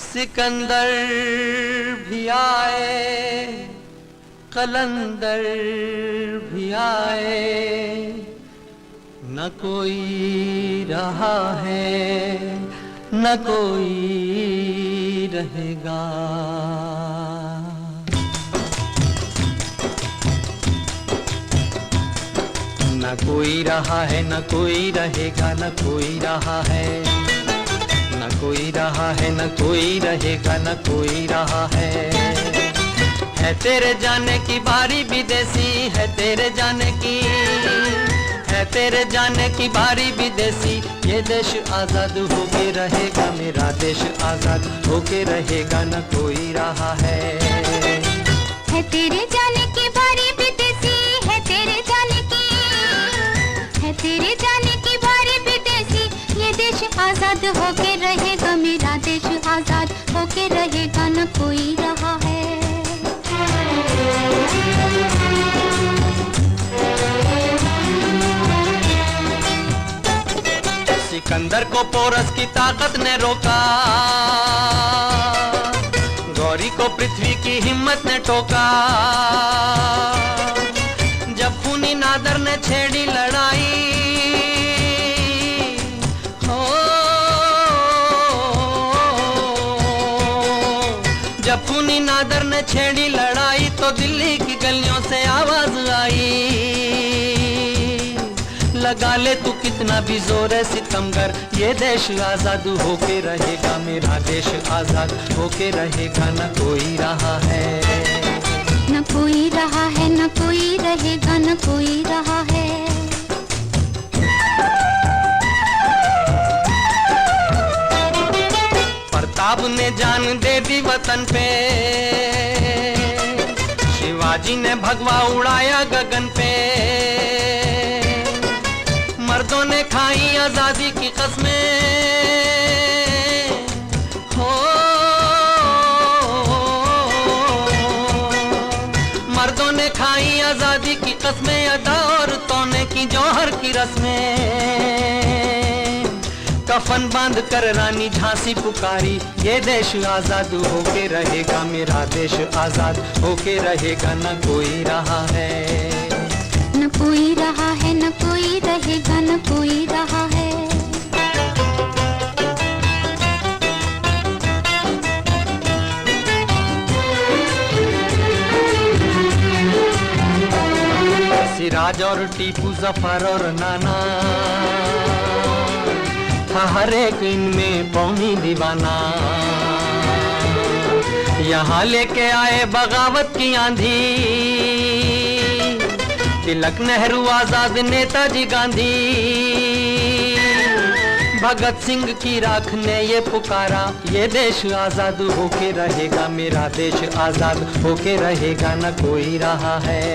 सिकंदर भी आए, कलंदर भी आए, न कोई रहा है न कोई रहेगा। न कोई रहा है न कोई रहेगा, न कोई रहा है न कोई रहा है, न कोई रहेगा, न कोई रहा है तेरे जाने की बारी विदेशी, है तेरे जाने की, है तेरे जाने की बारी विदेशी। ये देश आजाद होके रहेगा, मेरा देश आजाद होके रहेगा, न कोई रहा है तेरे जाने की बारी विदेशी, है तेरे जाने की, है तेरे जाने की बारी विदेशी। ये देश आजाद होके रहेगा, मेरा देश आजाद होके रहेगा, न कोई रहा है। सिकंदर को पोरस की ताकत ने रोका, गौरी को पृथ्वी की हिम्मत ने टोका। जब खूनी नादर ने छेड़ी लड़ाई, हो जब खूनी नादर ने छेड़ी लड़ाई, तो दिल्ली की गलियों से आवाज आई, लगा ले तू कितना भी जोर है सितमगर। ये देश आजाद होके रहेगा, मेरा देश आजाद होके रहेगा, न कोई रहा है न कोई रहा है, न कोई रहेगा, न कोई रहा है। प्रताप ने जान दे दी वतन पे, शिवाजी ने भगवा उड़ाया गगन पे। मर्दों ने खाई आजादी की कस्में, हो मर्दों ने खाई आजादी की कस्में, अदा औरतों ने की जौहर की रस्में। कफन बांध कर रानी झांसी पुकारी, ये देश आजाद होके रहेगा, मेरा देश आजाद होके रहेगा, न कोई रहा है न कोई रहा है, न कोई रहेगा, न कोई रहा है। सिराज और टीपू, जफर और नाना, था हर एक इनमें कौमी दीवाना। यहाँ लेके आए बगावत की आंधी, तिलक, नेहरू, आजाद, नेताजी गांधी। भगत सिंह की राख ने ये पुकारा, ये देश आजाद होके रहेगा, मेरा देश आजाद होके रहेगा, न कोई रहा है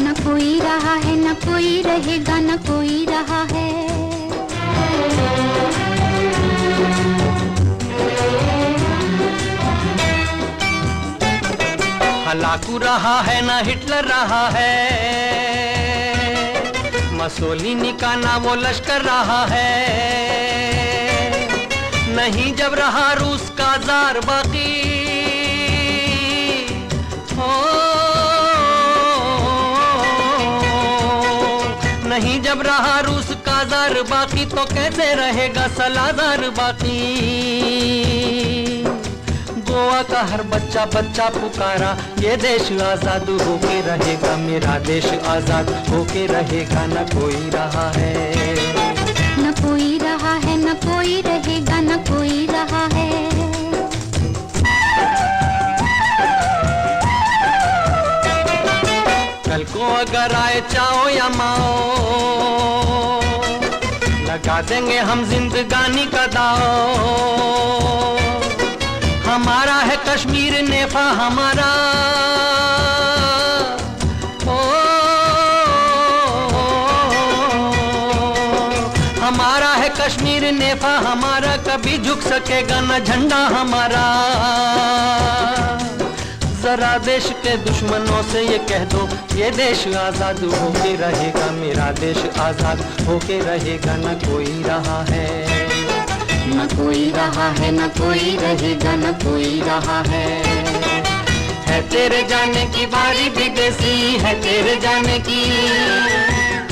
न कोई रहा है, न कोई रहेगा, न कोई रहा है। हलाकू रहा है ना हिटलर रहा है, मसोलिनी का ना वो लश्कर रहा है। नहीं जब रहा रूस का जार बाकी, हो नहीं जब रहा रूस का जार बाकी, तो कैसे रहेगा सलाजार बाकी। गोवा का हर बच्चा बच्चा पुकारा, ये देश आजाद होके रहेगा, मेरा देश आजाद होके रहेगा, न कोई रहा है न कोई रहा है, न कोई रहेगा, न कोई रहा है। कल को अगर आए चाओ या माओ, लगा देंगे हम जिंदगानी का दाव। हमारा है कश्मीर नेफा हमारा, ओ हमारा है कश्मीर नेफा हमारा, कभी झुक सकेगा न झंडा हमारा। जरा देश के दुश्मनों से ये कह दो, ये देश आजाद होके रहेगा, मेरा देश आजाद होके रहेगा, न कोई रहा है न कोई रहा है न कोई रहेगा न कोई रहा है तेरे जाने की बारी विदेशी है तेरे जाने की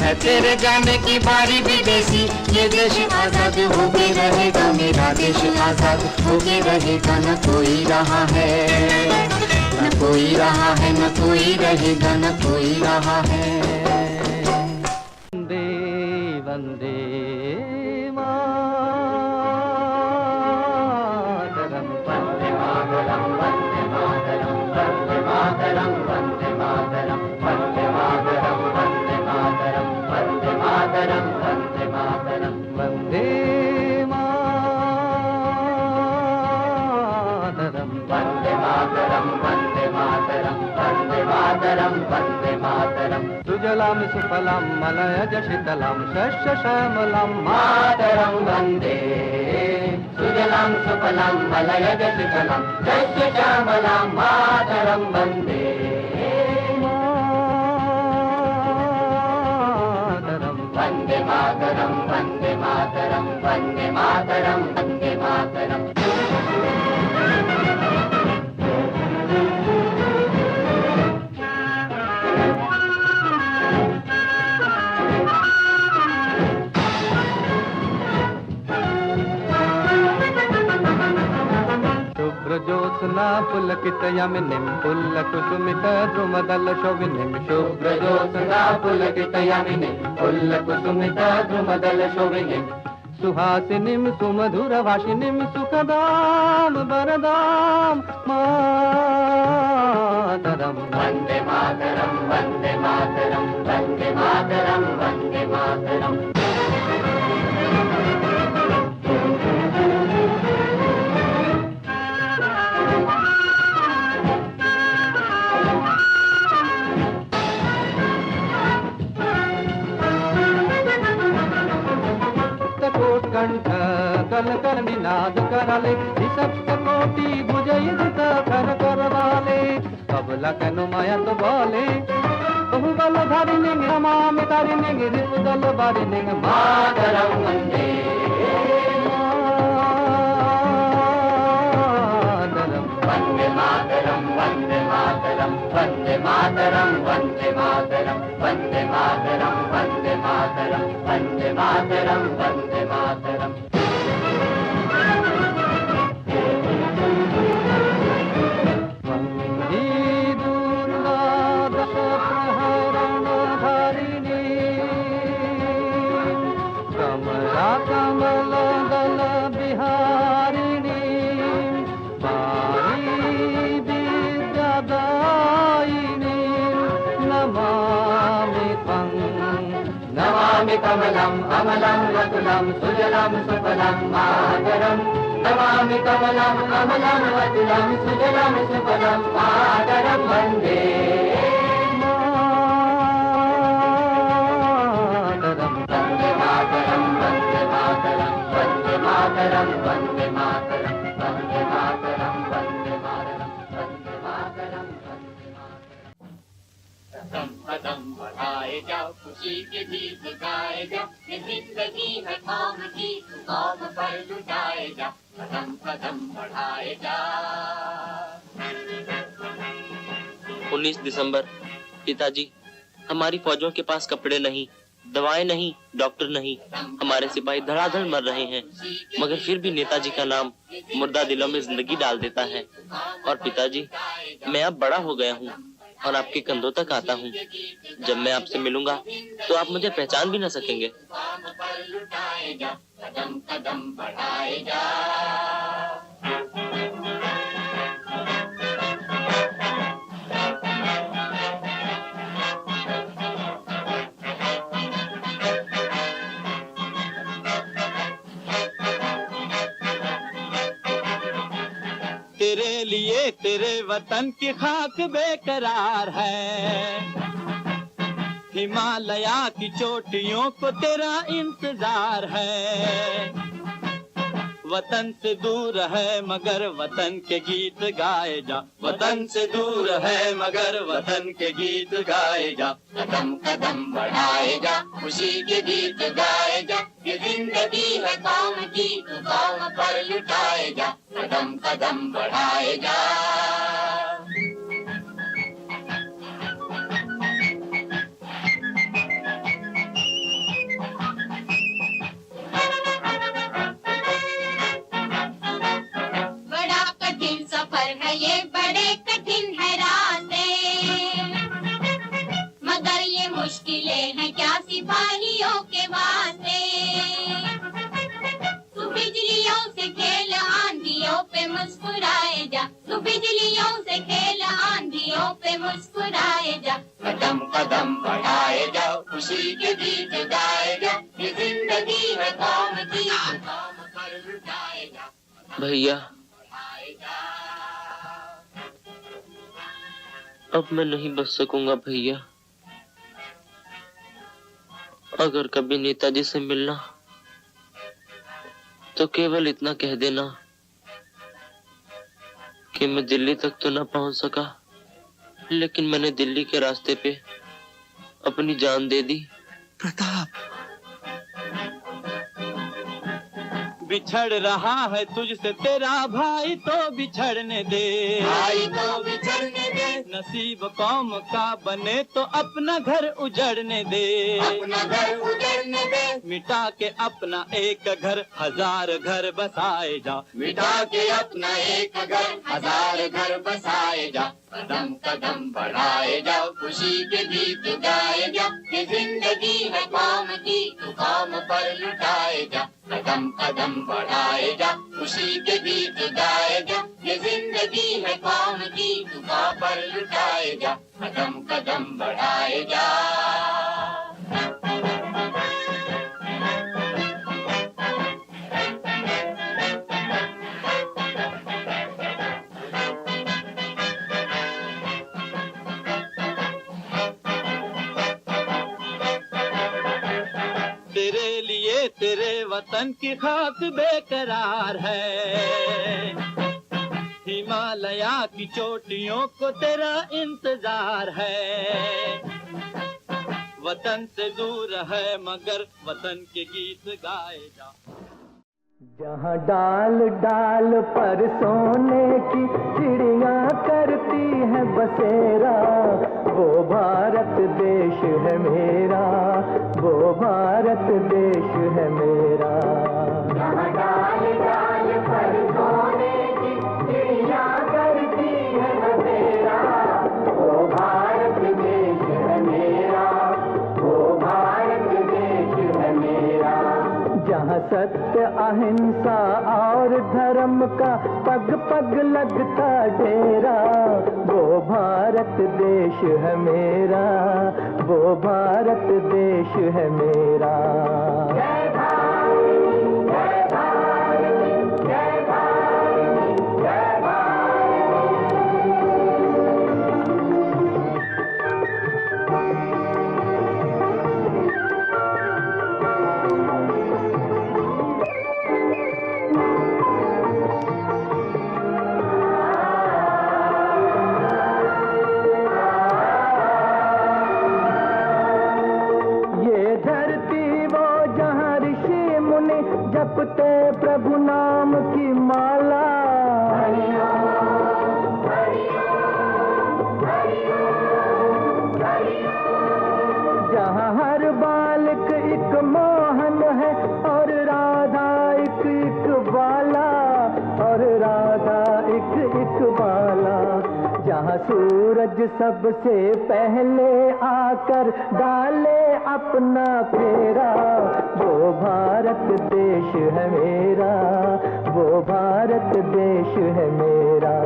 है तेरे जाने की बारी विदेशी ये देश आजाद होके रहेगा मेरा देश आजाद होके रहेगा न कोई रहा है न कोई रहा है न कोई रहेगा न कोई रहा है वंदे वंदे मातरम वंदे मातरम वंदे मातरम वंदे मातरम वंदे मातरम वंदे मातरम वंदे मातरम वंदे मातरम वंदे मातरम वंदे मातरम वंदे मातरम वंदे मातरम वंदे मातरम वंदे मातरम सुजलाम सुफलाम मलयज शीतलाम शस्य श्यामलाम मातरम वंदे सुजलाम सुफलाम मलयज शीतलाम शस्य श्यामलाम मातरम वंदे मातरम वंदे मातरम वंदे मातरम वंदे मातरम वंदे मातरम ज्योत्स्ना पुलकितयामिनीं पुल्लकुसुमित द्रुमदल शोभिनीं शुभ्र ज्योत्स्ना पुलकितयामिनीं पुल्लकुसुमित द्रुमदल शोभिनीं सुहासिनीं सुमधुर भाषिनीं सुखदां वरदां मातरम वंदे मातरम वंदे मातरम वंदे मातरम वंदे मातरम कंठ कल कर निनाद कराले सप्त कोटि भुजयुक्त कर करवाले कबला कनु माया तो बोले बहु बल धारिणी नमामि तारिणी रिपुदल बारिणी मातरम वंदे मातरम वंदे मातरम वंदे मातरम वंदे मातरम वंदे मातरम वंदे मातरम वंदे मातरम वंदे मातरम वंदे दुर्गा दश प्रहरण धारिणी कमला कमल दल बिहारिणी नमामि कमलम् अमलं वतुलं सुजलं सुफलं मातरम् नमामि कमलम् अमलं वतुलं सुजलं सुफलं मातरम् वन्दे मातरम् वन्दे मातरम् वन्दे मातरम् वन्दे मातरम् वन्दे मातरम् वन्दे मातरम् वन्दे मातरम् वन्दे मातरम् कदम कदम बढ़ाए जाओ खुशी के गीत गाए जाओ ये जिंदगी है कौम की कौम पर लुटाए जाओ कदम कदम बढ़ाए जाओ 19 दिसंबर। पिताजी, हमारी फौजों के पास कपड़े नहीं, दवाएं नहीं, डॉक्टर नहीं, हमारे सिपाही धड़ाधड़ मर रहे हैं, मगर फिर भी नेताजी का नाम मुर्दा दिलों में जिंदगी डाल देता है। और पिताजी, मैं अब बड़ा हो गया हूँ और आपके कंधों तक आता हूँ। जब मैं आपसे मिलूंगा तो आप मुझे पहचान भी न सकेंगे। कदम कदम बढ़ाए जा। तेरे लिए तेरे वतन की खाक बेकरार है, हिमालया की चोटियों को तेरा इंतजार है। वतन से दूर है मगर वतन के गीत गाए जा, वतन से दूर है मगर वतन के गीत गाए जा। कदम कदम बढ़ाए जा, खुशी के गीत गाए जा, ये जिंदगी है कौम की, तू कौम पर लुटाए जा, कदम कदम बढ़ाए जा। बड़ा कठिन सफर है ये, बड़े कठिन है रास्ते, मगर ये मुश्किलें हैं क्या सिपाहियों के वास्ते। तू बिजलियों से खेल आंधियों पे मुस्कुराए जा, तू बिजलियों से खेल आंधियों पे मुस्कुराए जा। कदम कदम बढ़ाए जाओ, खुशी के गीत गाए जा, ये जिंदगी है कौम की, तू कौम पर लुटाए जा। भैया अब मैं नहीं बच सकूंगा भैया। अगर कभी नेताजी से मिलना तो केवल इतना कह देना कि मैं दिल्ली तक तो ना पहुंच सका, लेकिन मैंने दिल्ली के रास्ते पे अपनी जान दे दी। प्रताप बिछड़ रहा है तुझसे तेरा भाई तो बिछड़ने दे, भाई तो बिछड़ने दे, नसीब कौम का बने तो अपना घर उजड़ने दे, अपना घर उजड़ने दे, मिटा के अपना एक घर हजार घर बसाए जा, मिटा के अपना एक घर हजार घर बसाए जा। कदम कदम बढ़ाए जाओ, खुशी के गीत गाए जा, ये जिंदगी है कौम की, तू कौम पर लुटाए जा, कदम कदम बढ़ाए जा, खुशी के गीत गाए जा, ये जिंदगी है कौम की, तू कौम पर लुटाए जा, कदम कदम बढ़ाए जा। तेरे लिए तेरे वतन की खाक बेकरार है, हिमालया की चोटियों को तेरा इंतजार है। वतन से दूर है मगर वतन के गीत गाए जा। जहाँ डाल डाल पर सोने की चिड़िया करती है बसेरा, वो भारत देश है मेरा, वो भारत देश है मेरा। जहाँ डाल डाल पर सोने की चिड़िया करती है बसेरा, वो भारत देश है मेरा, वो भारत देश है मेरा। जहाँ सत्य अहिंसा और धर्म का पग पग लगता डेरा, वो भारत देश है मेरा, वो भारत देश है मेरा। जय भारत, जय भारत, जय भारत, जय भारत। जपते प्रभु नाम की माला, जहाँ हर बालक एक मोहन है और राधा एक बाला, और राधा एक बाला। जहाँ सूरज सबसे पहले आकर डाले अपना फेरा, वो भारत देश है मेरा, वो भारत देश है मेरा।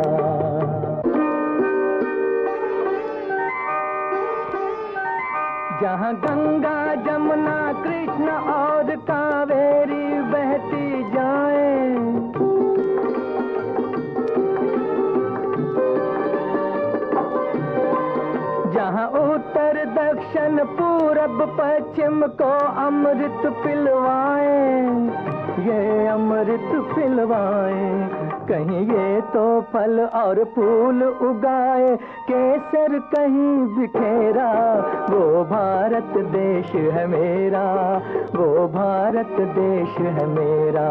जहाँ गंगा जमुना कृष्ण और कावेरी बहती जाएं, जहाँ उत्तर दक्षिण पूरब पश्चिम को अमृत पिलवाएं, ये अमृत पिलवाए, कहीं ये तो फल और फूल उगाए, केसर कहीं बिखेरा, वो भारत देश है मेरा, वो भारत देश है मेरा।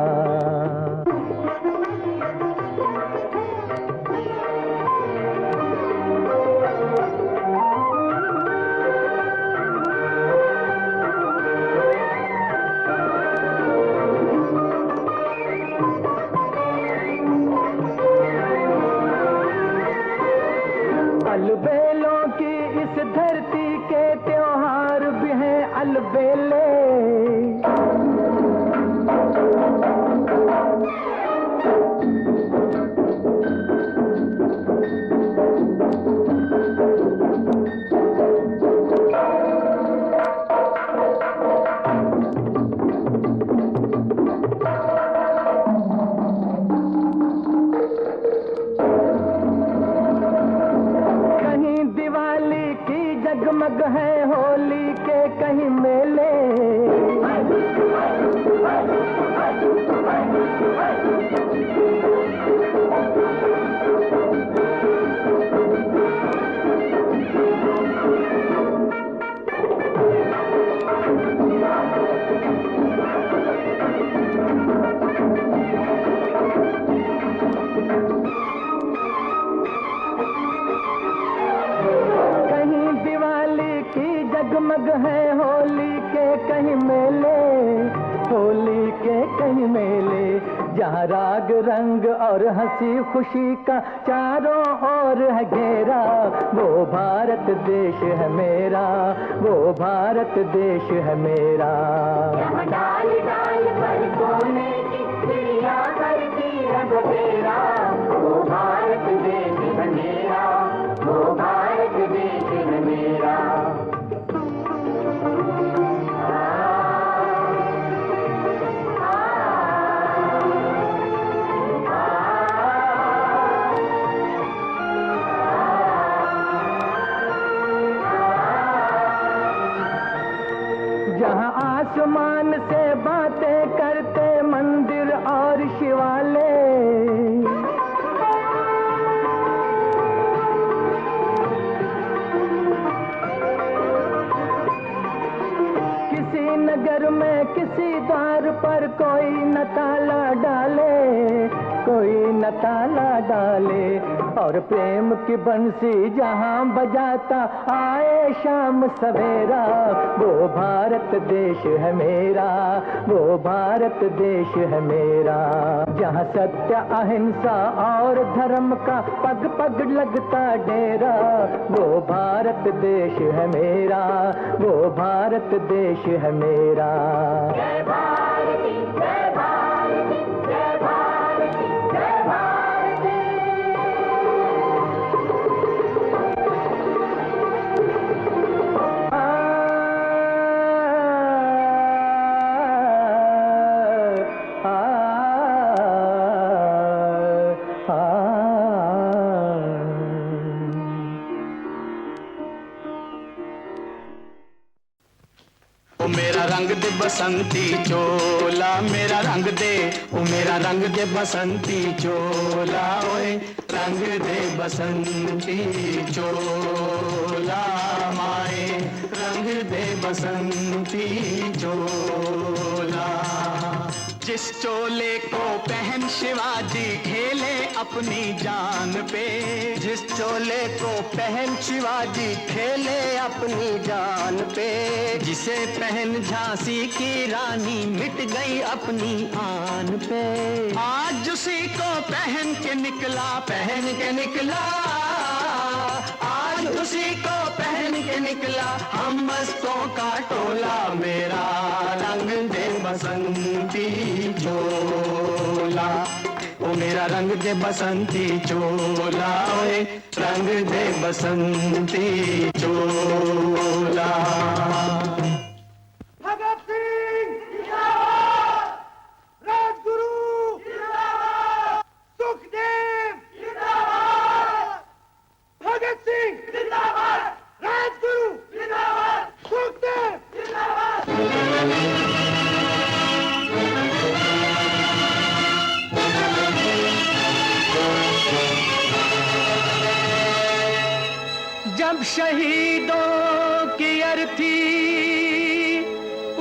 अलबेलों की इस धरती के त्योहार भी हैं अलबेले, जगमग है होली के कहीं मेले, जगमग है होली के कहीं मेले, होली के कहीं मेले, जहाँ राग रंग और हंसी खुशी का चारों ओर है घेरा, वो भारत देश है मेरा, वो भारत देश है मेरा। डाल डाल पर सोने की चिड़िया करती है बसेरा, वो भारत देश है मेरा, वो भारत देश है मेरा। जहाँ आसमान से बातें करते मंदिर और शिवालय, किसी नगर में किसी द्वार पर कोई न ताला डाले, कोई न ताला डाले, और प्रेम की बंसी जहाँ बजाता आए शाम सवेरा, वो भारत देश है मेरा, वो भारत देश है मेरा। जहाँ सत्य अहिंसा और धर्म का पग पग लगता डेरा, वो भारत देश है मेरा, वो भारत देश है मेरा। जय भारती, जय भारती, जय भारती, जय भारती। ओ मेरा रंग दे बसंती चोला, मेरा रंग दे, ओ मेरा रंग दे बसंती चोला, ओए रंग दे बसंती चोला, माए रंग दे बसंती चोला। जिस चोले को पहन शिवाजी खेले अपनी जान पे, जिस चोले को पहन शिवाजी खेले अपनी जान पे, जिसे पहन झांसी की रानी मिट गई अपनी आन पे, आज उसी को पहन के निकला, पहन के निकला, आज उसी को पहन के निकला हम मस्तों का टोला, मेरा रंग दे बसंती चोला, ओ मेरा रंग दे बसंती चोला, ओए रंग दे बसंती चोला। भगत सिंह जिंदाबाद, राजगुरु जिंदाबाद, सुखदेव जिंदाबाद, भगत सिंह जिंदाबाद, राजगुरु जिंदाबाद, सुखदेव जिंदाबाद। अब शहीदों की अर्थी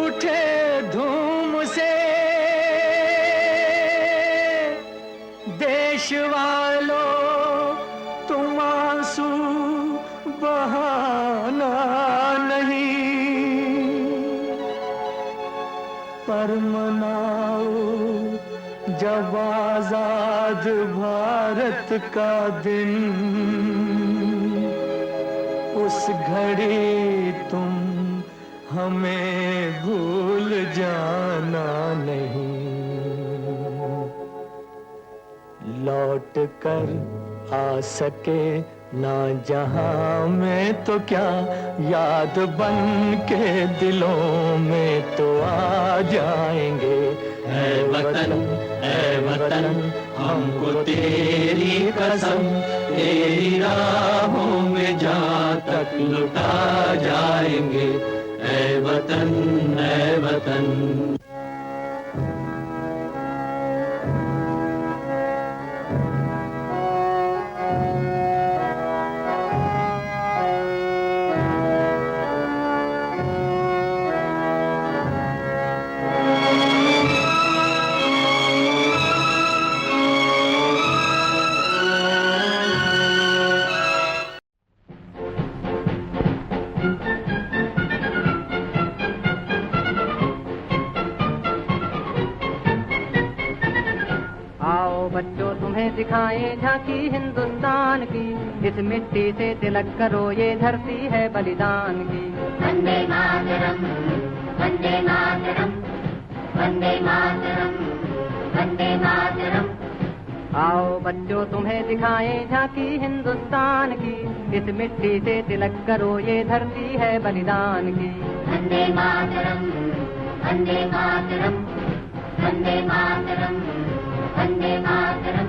उठे धूम से, देश वालों तुम आंसू बहाना नहीं, पर मनाओ जब आजाद भारत का दिन, उस घड़ी तुम हमें भूल जाना नहीं। लौट कर आ सके ना जहां में तो क्या, याद बन के दिलों में तो आ जाएंगे। ऐ वतन हमको तेरी कसम, तेरी राहों में जहाँ तक लुटा जाएंगे। ऐ वतन ऐ वतन। बच्चों तुम्हें दिखाएं झांकी हिंदुस्तान की, इस मिट्टी से तिलक करो ये धरती है बलिदान की। वंदे मातरम, वंदे मातरम, वंदे मातरम, वंदे मातरम। आओ बच्चों तुम्हें दिखाएं झांकी हिंदुस्तान की, इस मिट्टी से तिलक करो ये धरती है बलिदान की। वंदे मातरम, वंदे मातरम, वंदे मातरम, वंदे मातरम।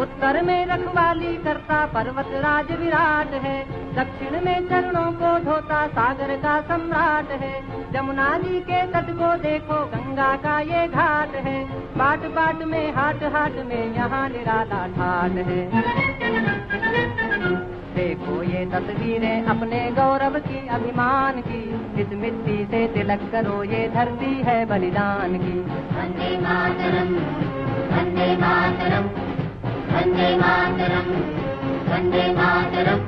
उत्तर में रखवाली करता पर्वत राज विराट है, दक्षिण में चरणों को धोता सागर का सम्राट है। जमुना जी के तट को देखो गंगा का ये घाट है, बाट बाट में हाट हाट में यहाँ निराला ठाट है। देखो ये तस्वीरें अपने गौरव की अभिमान की, इस मिट्टी से तिलक करो ये धरती है बलिदान की। वंदे मातरम, वंदे मातरम, वंदे मातरम, वंदे मातरम।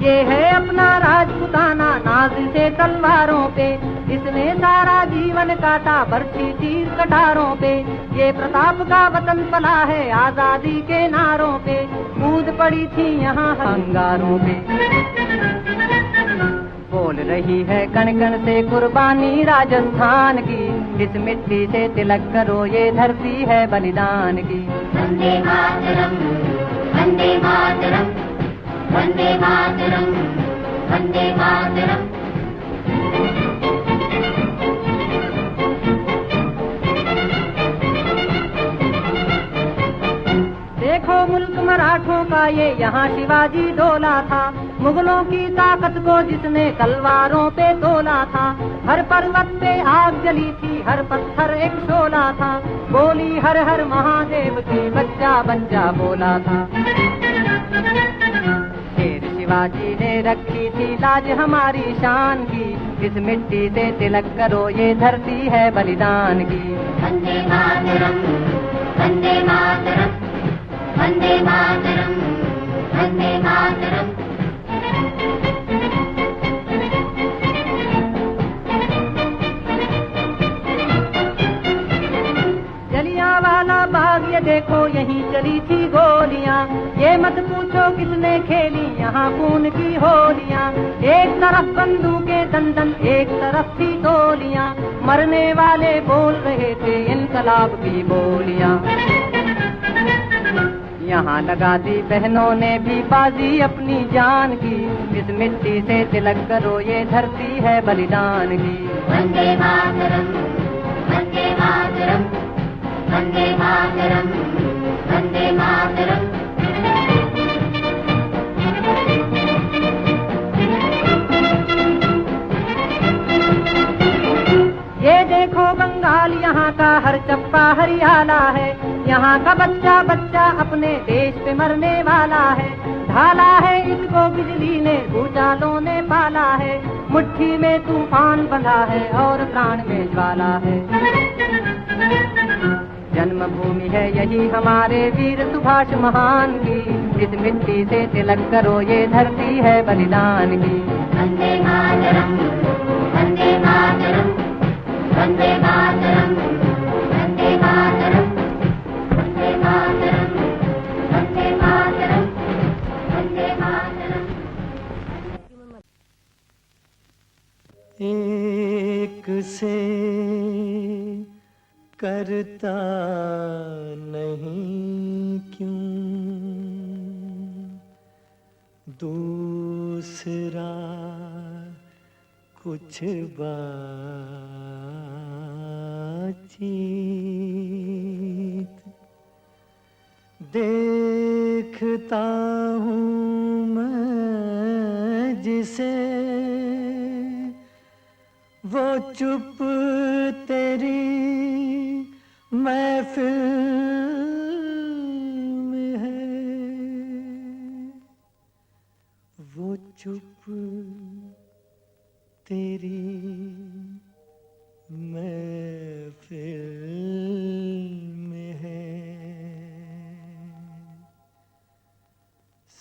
ये है अपना राजपुताना नाज से तलवारों पे, इसने सारा जीवन काटा बरछी तीर कटारों पे। ये प्रताप का वतन पला है आजादी के नारों पे, कूद पड़ी थी यहाँ अंगारों पे। बोल रही है कण कण से कुर्बानी राजस्थान की, इस मिट्टी से तिलक करो ये धरती है बलिदान की। वंदे मातरम, वंदे मातरम, वंदे मातरम, वंदे मातरम। देखो मुल्क मराठों का ये यहाँ शिवाजी डोला था, मुगलों की ताकत को जिसने तलवारों पे तोला था। हर पर्वत पे आग जली थी, हर पत्थर एक शोला था, बोली हर हर महादेव की बच्चा बच्चा बोला था। शेर शिवाजी ने रखी थी लाज हमारी शान की, इस मिट्टी से तिलक करो ये धरती है बलिदान की। वंदे मातरम, वंदे मातरम, वंदे मातरम, वंदे मातरम। जलियांवाला बाग ये देखो यहीं चली थी गोलियां, ये मत पूछो किसने खेली यहाँ खून की होलियां। एक तरफ बंदूकें दंदन एक तरफ थी गोलियां, मरने वाले बोल रहे थे इनकलाब की बोलियां। यहाँ लगा दी बहनों ने भी बाजी अपनी जान की, इस मिट्टी से तिलक करो ये धरती है बलिदान की। वंदे मातरम, वंदे मातरम, वंदे मातरम, वंदे मातरम। यहाँ का बच्चा बच्चा अपने देश पे मरने वाला है। ढाला है इसको बिजली ने, भूचालों ने पाला है। मुट्ठी में तूफान बंधा है और प्राण में ज्वाला है। जन्मभूमि है यही हमारे वीर सुभाष महान की, इस मिट्टी से तिलक करो ये धरती है बलिदान की। वंदे मातरम, वंदे मातरम, वंदे मातरम, वंदे मातरम, वंदे मातरम, वंदे मातरम, वंदे मातरम। एक से करता नहीं क्यों दूसरा कुछ बातचीत। देखता हूँ मैं जिसे वो चुप तेरी महफिल में है, वो चुप तेरी महफिल में है।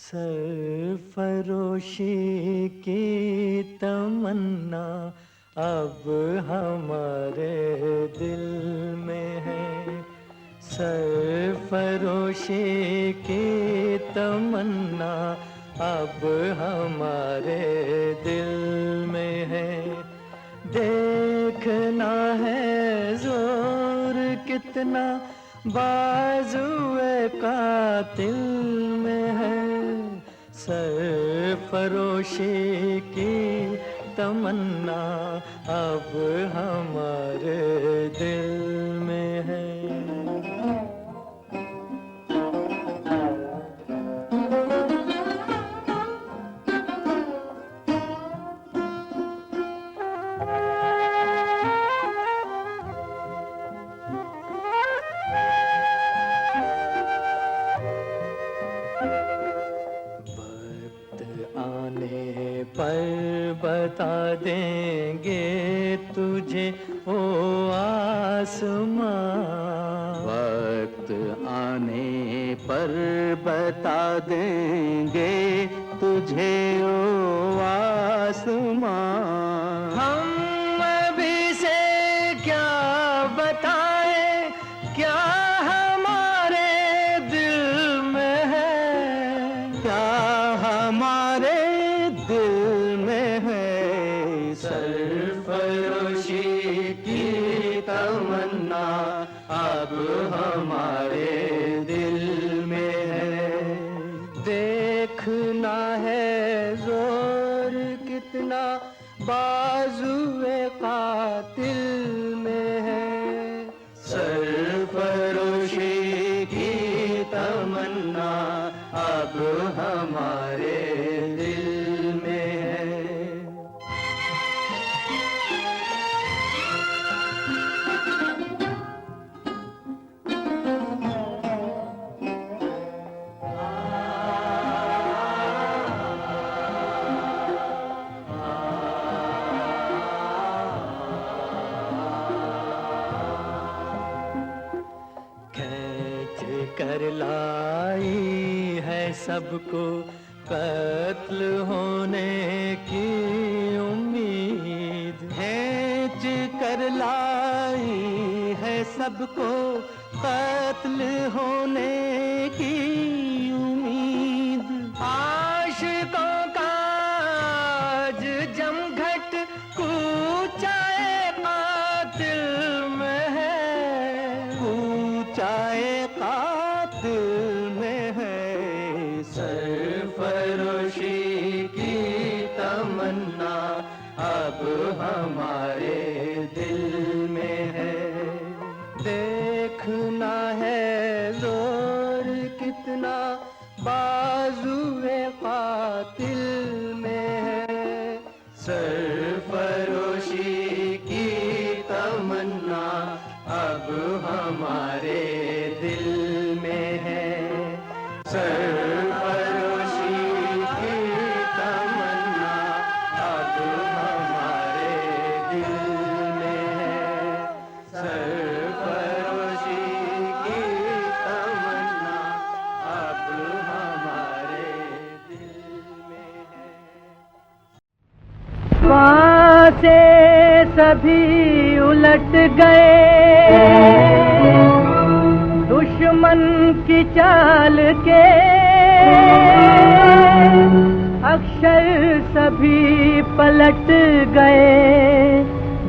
सरफरोशी की तमन्ना अब हमारे दिल में है। सरफरोशी की तमन्ना अब हमारे दिल में है। देखना है जोर कितना बाजुए कातिल में है। सरफरोशी की तमन्ना अब हमारे दिल में है। पर बता देंगे तुझे ओ आसमां। वक्त आने पर बता देंगे तुझे ओ आसमां। हम अभी से क्या बताएं, क्या हमारे दिल में है, क्या हमारे दिल में है। सरफरोशी की तमन्ना अब हमारे दिल में है। देखना है जोर कितना बाजुए कातिल में है। सरफरोशी की तमन्ना अब हमारे दिल में है। खींच कर लाई है सबको कत्ल होने की उम्मीद। खींच कर लाई है सबको कत्ल होने की उम्मीद। आशिकों का आज जमघट कूचाए कातिल में है। कूचाए कातिल में है। सरफरोशी की तमन्ना अब हमारे दिल में है। देखना है जोर कितना बाजुए कातिल में है। सरफरोशी की तमन्ना अब हमारे दिल से सभी उलट गए, दुश्मन की चाल के अक्षर सभी पलट गए,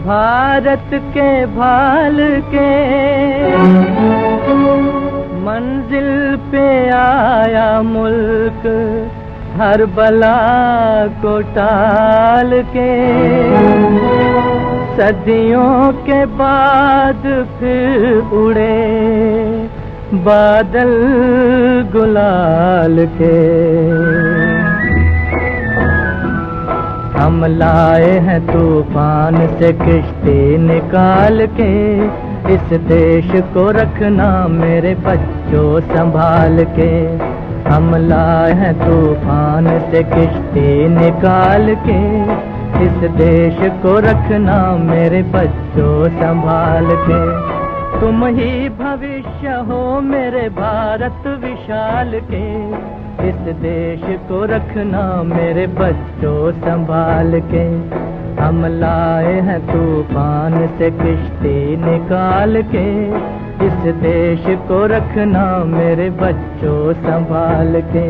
भारत के भाल के। मंजिल पे आया मुल्क हर बला को टाल के, सदियों के बाद फिर उड़े बादल गुलाल के। हम लाए हैं तूफान से किश्ती निकाल के, इस देश को रखना मेरे बच्चों संभाल के। हम लाए हैं तूफान से किश्ती निकाल के, इस देश को रखना मेरे बच्चों संभाल के। तुम ही भविष्य हो मेरे भारत विशाल के, इस देश को रखना मेरे बच्चों संभाल के। हम लाए हैं तूफान से किश्ती निकाल के, इस देश को रखना मेरे बच्चों संभाल के।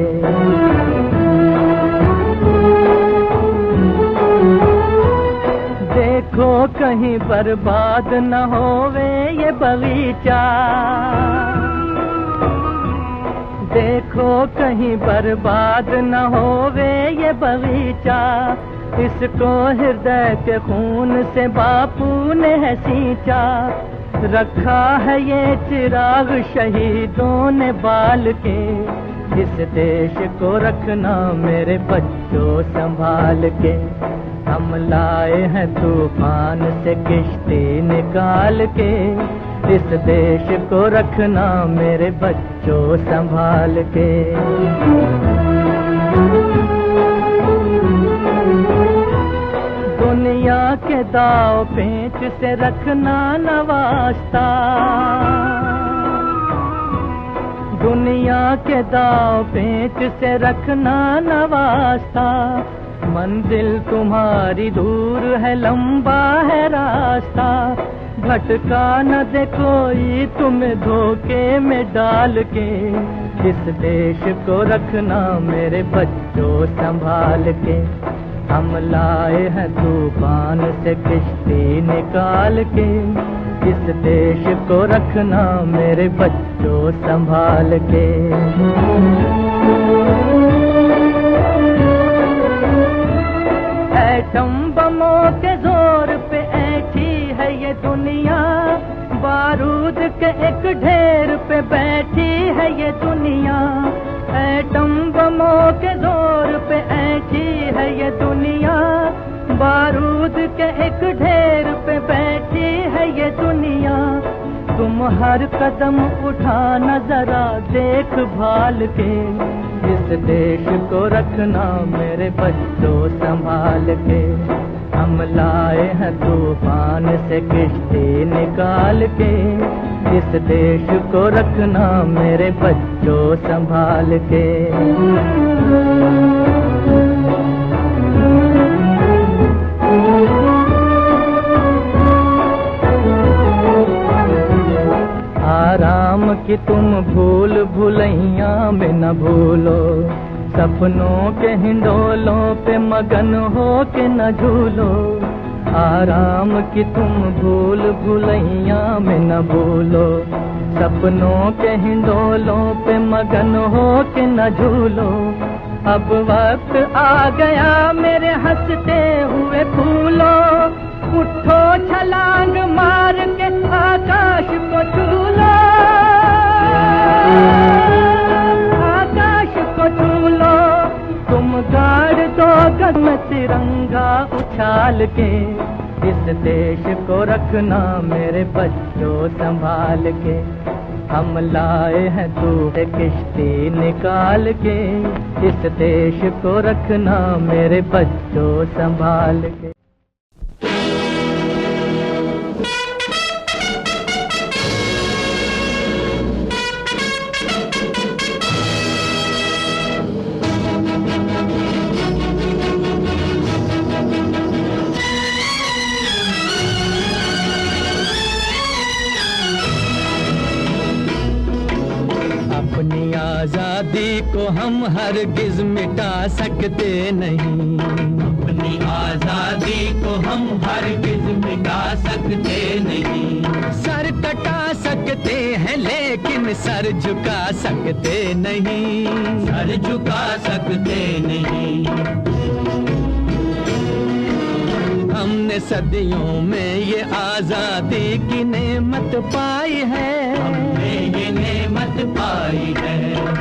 देखो कहीं बर्बाद न होवे ये बगीचा, देखो कहीं बर्बाद न होवे ये बगीचा, इसको हृदय के खून से बापू ने है सींचा। रखा है ये चिराग शहीदों ने बाल के, इस देश को रखना मेरे बच्चों संभाल के। हम लाए हैं तूफान से किश्ती निकाल के, इस देश को रखना मेरे बच्चों संभाल के। दुनिया के दाव पेंच से रखना न वास्ता, दुनिया के दाव पेंच से रखना न वास्ता। मंजिल तुम्हारी दूर है, लंबा है रास्ता, भटका न दे कोई तुम्हें धोखे में डाल के। इस देश को रखना मेरे बच्चों संभाल के। हम लाए हैं तूफान से किश्ती निकाल के, इस देश को रखना मेरे बच्चों संभाल के। एटम बमों के जोर पे ऐठी है ये दुनिया, बारूद के एक ढेर पे बैठी है ये दुनिया। एटम बमों के जोर पे ऐठी है ये दुनिया, बारूद के एक ढेर पे बैठी है ये दुनिया। तुम हर कदम उठाना जरा देख भाल के, इस देश को रखना मेरे बच्चों संभाल के। हम लाए हैं तूफान से किश्ती निकाल के, इस देश को रखना मेरे बच्चों संभाल के। आराम की तुम भूल भुलैया में न भूलो, सपनों के हिंडोलों पे मगन हो के न झूलो। आराम की तुम भूल भुलैया में न भूलो, सपनों के हिंडोलों पे मगन हो के न झूलो। अब वक्त आ गया मेरे हंसते हुए फूलो, उठो छलांग मार के आकाश को छू लो, आकाश को छू लो। तुम गाड़ दो गगन में तिरंगा उछाल के, इस देश को रखना मेरे बच्चों संभाल के। हम लाए हैं तू किश्ती निकाल के, इस देश को रखना मेरे बच्चों संभाल के। अपनी आजादी को हम हरगिज मिटा सकते नहीं, अपनी आजादी को हम हरगिज मिटा सकते नहीं। सर कटा सकते हैं लेकिन सर झुका सकते नहीं, सर झुका सकते नहीं। हमने सदियों में ये आजादी की नेमत पाई है, हमने ये नेमत पाई है।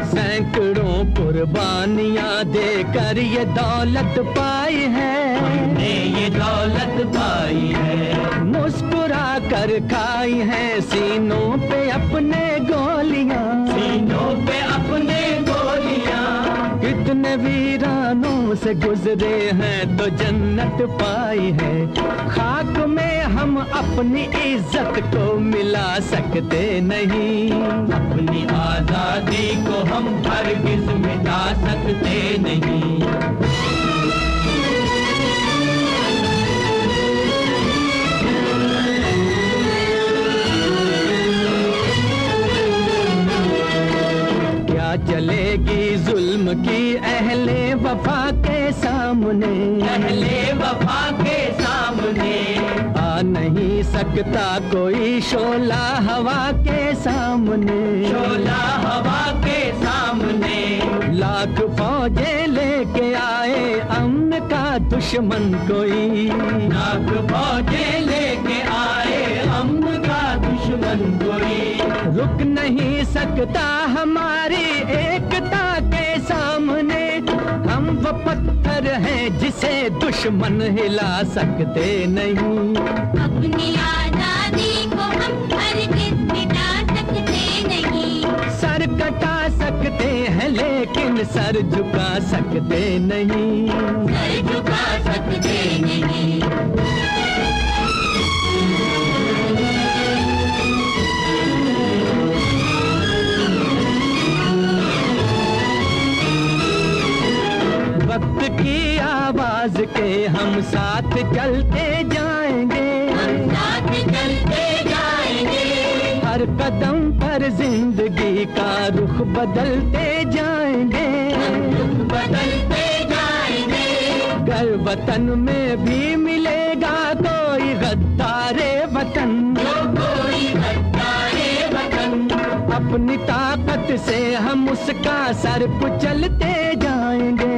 सैकड़ों कुर्बानियां देकर ये दौलत पाई है, हमने ये दौलत पाई है। मुस्कुरा कर खाई है सीनों पे अपने गोलियां, सीनों पे अपने गोलियां। कितने वीरानों से गुजरे हैं तो जन्नत पाई है। खाक में हम अपनी इज्जत को मिला सकते नहीं, अपनी आजादी को हम हरगिज मिटा सकते नहीं। चलेगी जुल्म की अहले वफा के सामने, अहले वफा के सामने। आ नहीं सकता कोई शोला हवा के सामने, शोला हवा के सामने। लाख फौजें लेके आए अमन का दुश्मन कोई, लाख फौजें लेके आए अमन का दुश्मन कोई। रुक नहीं सकता हमारी एकता के सामने, हम वो पत्थर हैं जिसे दुश्मन हिला सकते नहीं। अपनी आजादी को हम हरगिज मिटा सकते नहीं। सर कटा सकते हैं लेकिन सर झुका सकते नहीं, सर झुका सकते नहीं। वक्त की आवाज के हम साथ चलते जाएंगे, हम साथ चलते जाएंगे। हर कदम पर जिंदगी का रुख बदलते जाएंगे, रुख बदलते जाएंगे। घर वतन में भी मिलेगा कोई गद्दारे वतन, कोई गद्दारे वतन। अपनी ताकत से हम उसका सर कुचलते जाएंगे।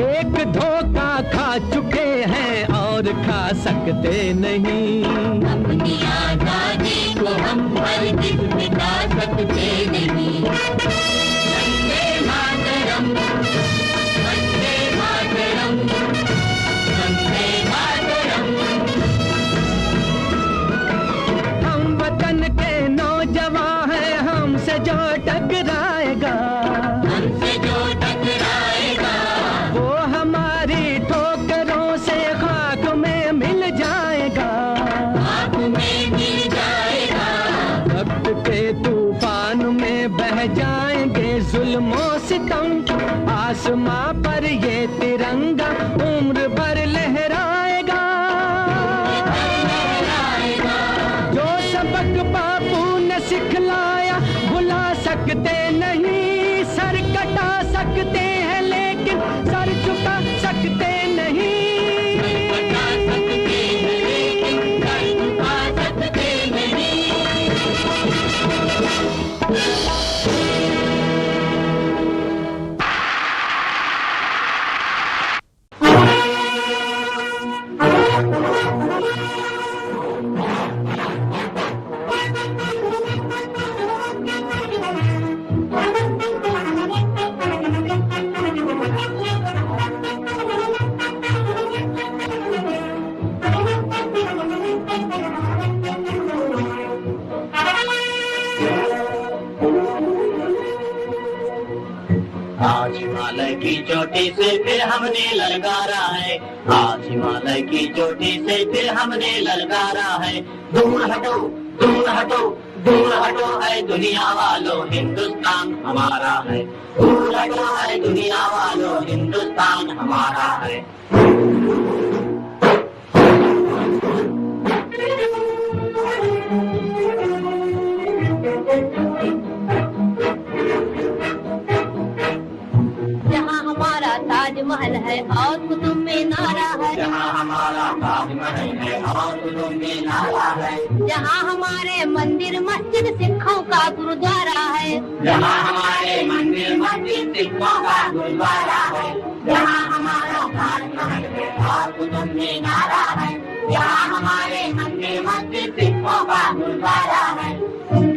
एक धोखा खा चुके हैं और खा सकते नहीं, अपनी आजादी को हम हरगिज मिटा सकते नहीं। वंदे मातरम, वंदे मातरम, वंदे मातरम। हम वतन के नौजवान हैं, हमसे जो टकराएगा, हमसे जो टकराएगा, वो हमारी ठोकरों से खाक में मिल जाएगा, खाक में मिल जाएगा। वक्त के तूफान में बह जाएंगे जुल्मों सितम। आसमां पर ये तिरंगा उम्र भर लहराएगा, जो सबक बापू ने सिखलाया भुला सकते नहीं। सर कटा सकते हैं लेकिन सर झुका सकते नहीं, बता सकते हैं लेकिन सर झुका सकते नहीं। आज हिमालय की चोटी से फिर हमने ललकारा है, आज हिमालय की चोटी से फिर हमने ललकारा है। दूर हटो, दूर हटो, दूर हटो है दुनिया वालों, हिंदुस्तान हमारा है। दूर हटो है दुनिया वालों, हिंदुस्तान हमारा है। ताजमहल है और कुतुब मीनारा है, जहाँ हमारा ताजमहल है और कुतुब मीनारा है, जहाँ हमारे मंदिर मस्जिद सिखों का गुरुद्वारा है, जहाँ हमारे मंदिर मस्जिद सिखों का गुरुद्वारा है, जहाँ हमारा ताजमहल है और कुतुब मीनारा है, जहाँ हमारे मंदिर मस्जिद सिखों का गुरुद्वारा है।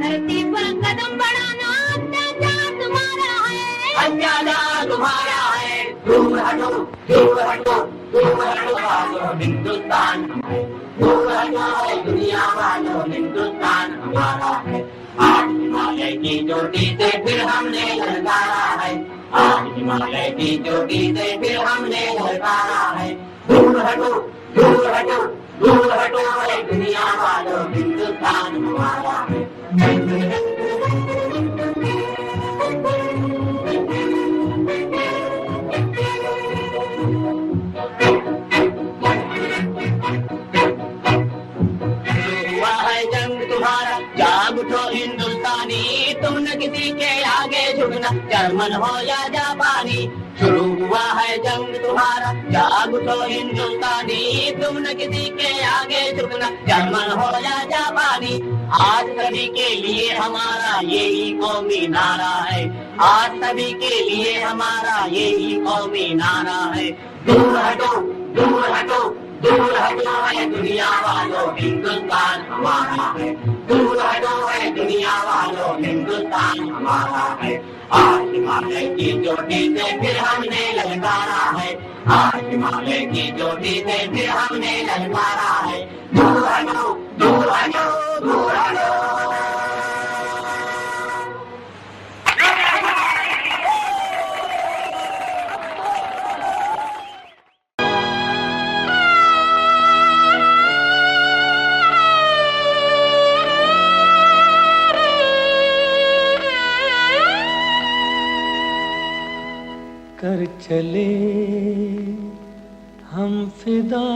धरती पर कदम बढ़ाना अत्याचार तुम्हारा है, अत्याचार तुम्हारा है, दूर हटो दूर हटो दूर हटो वालों हिंदुस्तान है, दूर हटो दुनिया वालों हिंदुस्तान हमारा है। आज हिमालय की चोटी से फिर हमने ललकारा है, आज हिमालय की चोटी से फिर हमने ललकारा है। दूर हटो दूर हटो दूर हटो दुनिया वालों हिंदुस्तान हमारा है। हुआ है जंग तुम्हारा जाग उठो हिंदुस्तानी, तुम न किसी के आगे झुकना जर्मन हो या जापानी। शुरू हुआ है जंग तुम्हारा जाग उठो हिंदुस्तानी, तुम न किसी के आगे झुकना जर्मन हो या जापानी। आज सभी के लिए हमारा यही कौमी नारा है, आज सभी के लिए हमारा यही कौमी नारा है। दूर हटो दूर हटो दूर हटो है दुनिया वालों हिंदुस्तान हमारा है, दूर हटो है दुनिया वालों हिंदुस्तान हमारा है। आज हिमालय की चोटी से फिर हमने ललकारा है, आज हिमालय की चोटी से फिर हमने ललकारा है। दूर हटो दूर हटो दूर हटो। कर चले हम फिदा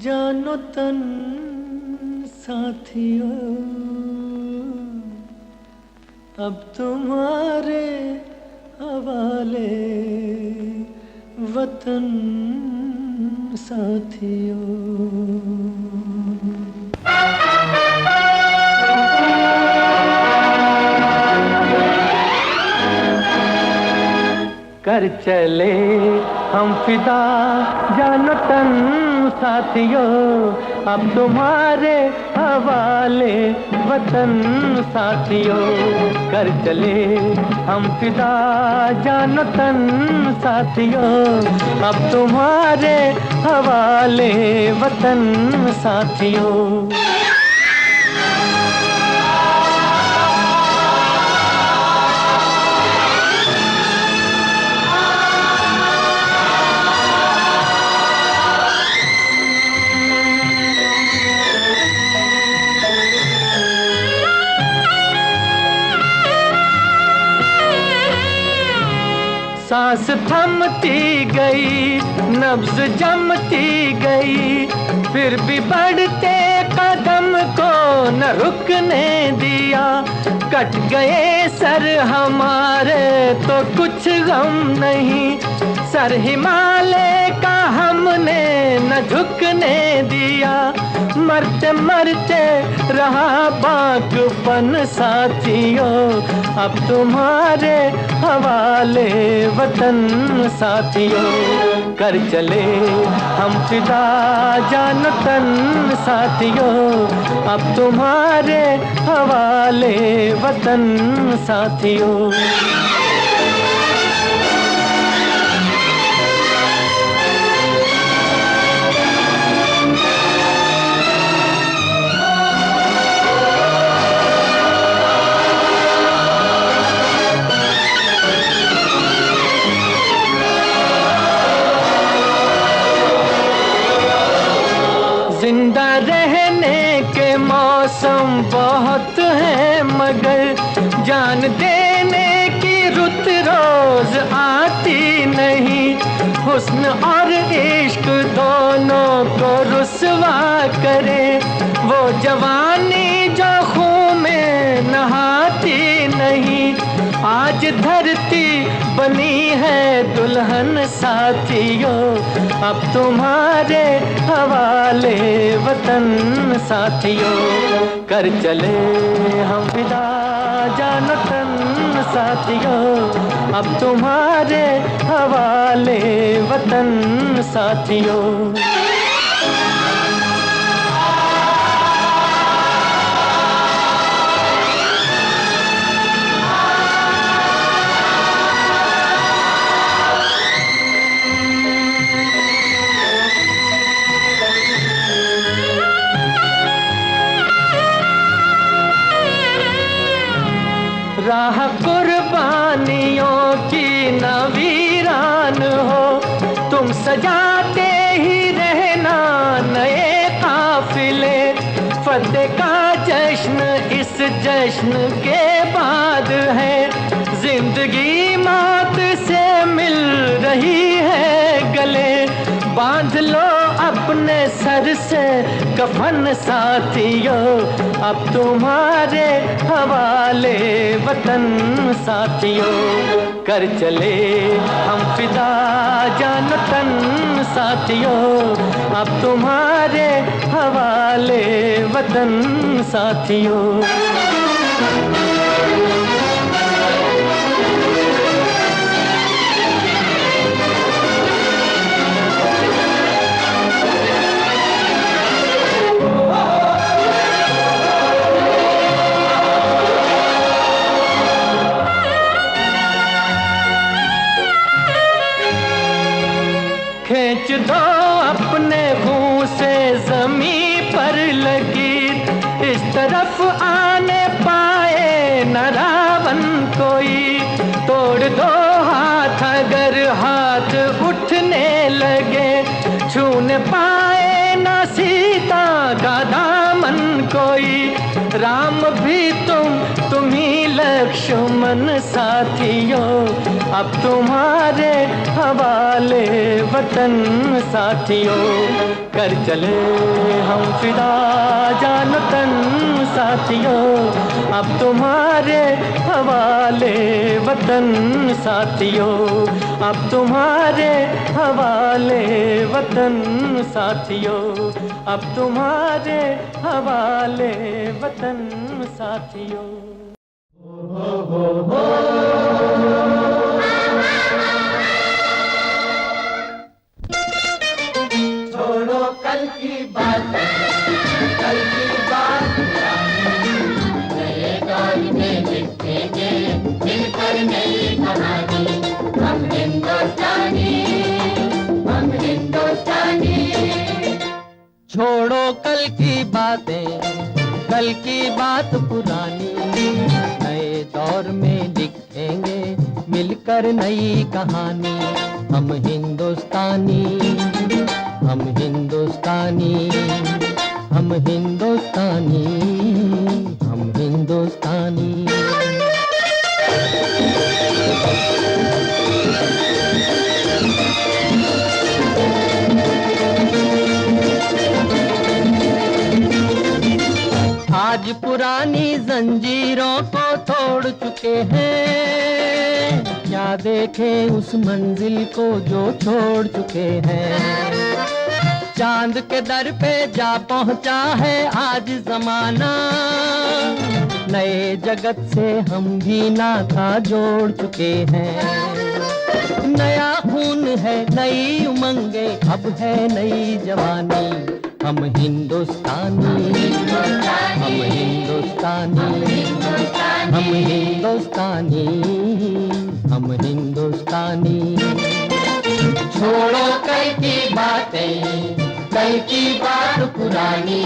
जानो तन साथियों, अब तुम्हारे हवाले वतन साथियों। कर चले हम फिदा जानो तन साथियों, अब तुम्हारे हवाले वतन साथियों। कर चले हम फिदा जानो तन साथियों, अब तुम्हारे हवाले वतन साथियों। सांस थमती गई नब्ज जमती गई, फिर भी बढ़ते कदम को न रुकने दिया। कट गए सर हमारे तो कुछ गम नहीं, सर हिमालय का हमने न झुकने दिया। मरते मरते रहा बागपन साथियों, अब तुम्हारे हवाले वतन साथियों। कर चले हम फिदा जान तन साथियों, अब तुम्हारे हवाले वतन साथियों। जिंदा रहने के मौसम बहुत हैं, मगर जान देने की रुत रोज आती नहीं। हुस्न और इश्क दोनों को रुसवा करे, वो जवानी जो खून में नहाती नहीं। आज धरती बनी है दुल्हन साथियों, अब तुम्हारे हवाले वतन साथियों। कर चले हम विदा जानो तन साथियों, अब तुम्हारे हवाले वतन साथियों। राह कुर्बानियों की न वीरान हो, तुम सजाते ही रहना नए काफिले। फतेह का जश्न इस जश्न के बाद है, जिंदगी मौत से मिल रही है गले। बांध लो अपने सर से कफन साथियों, अब तुम्हारे हवाले वतन साथियों। कर चले हम फिदा जान तन साथियों, अब तुम्हारे हवाले वतन साथियों। खींच दो अपने मुंह से जमीन पर लगी, इस तरफ आने पाए न रावण कोई। तोड़ दो हाथ अगर हाथ उठने लगे, छूने पाए न सीता का दामन कोई। राम भी तुम ही लक्ष्मण साथियों, अब तुम्हारे हवाले वतन साथियों। कर चले हम फिदा जान तन साथियों, अब तुम्हारे हवाले वतन साथियों। अब तुम्हारे हवाले वतन साथियों, अब तुम्हारे हवाले वतन साथियों। छोड़ो कल की बात, कल की बात नए दौर में लिखेंगे मिलकर नई कहानी। हम हिंदुस्तानी, हम हिंदुस्तानी। छोड़ो कल की बातें, कल की बात पुरानी, नए दौर में लिखेंगे मिलकर नई कहानी। हम हिंदुस्तानी, हम हिंदुस्तानी, हम हिंदुस्तानी, हम हिंदुस्तानी। आज पुरानी जंजीरों को तोड़ चुके हैं, क्या देखे उस मंजिल को जो छोड़ चुके हैं। चांद के दर पे जा पहुंचा है आज जमाना, नए जगत से हम भी नाता जोड़ चुके हैं। नया खून है, नई उमंगे, अब है नई जवानी। हम हिंदुस्तानी, हम हिंदुस्तानी, हम हिंदुस्तानी, हम हिंदुस्तानी। छोड़ो कल की बातें, कल की बात पुरानी,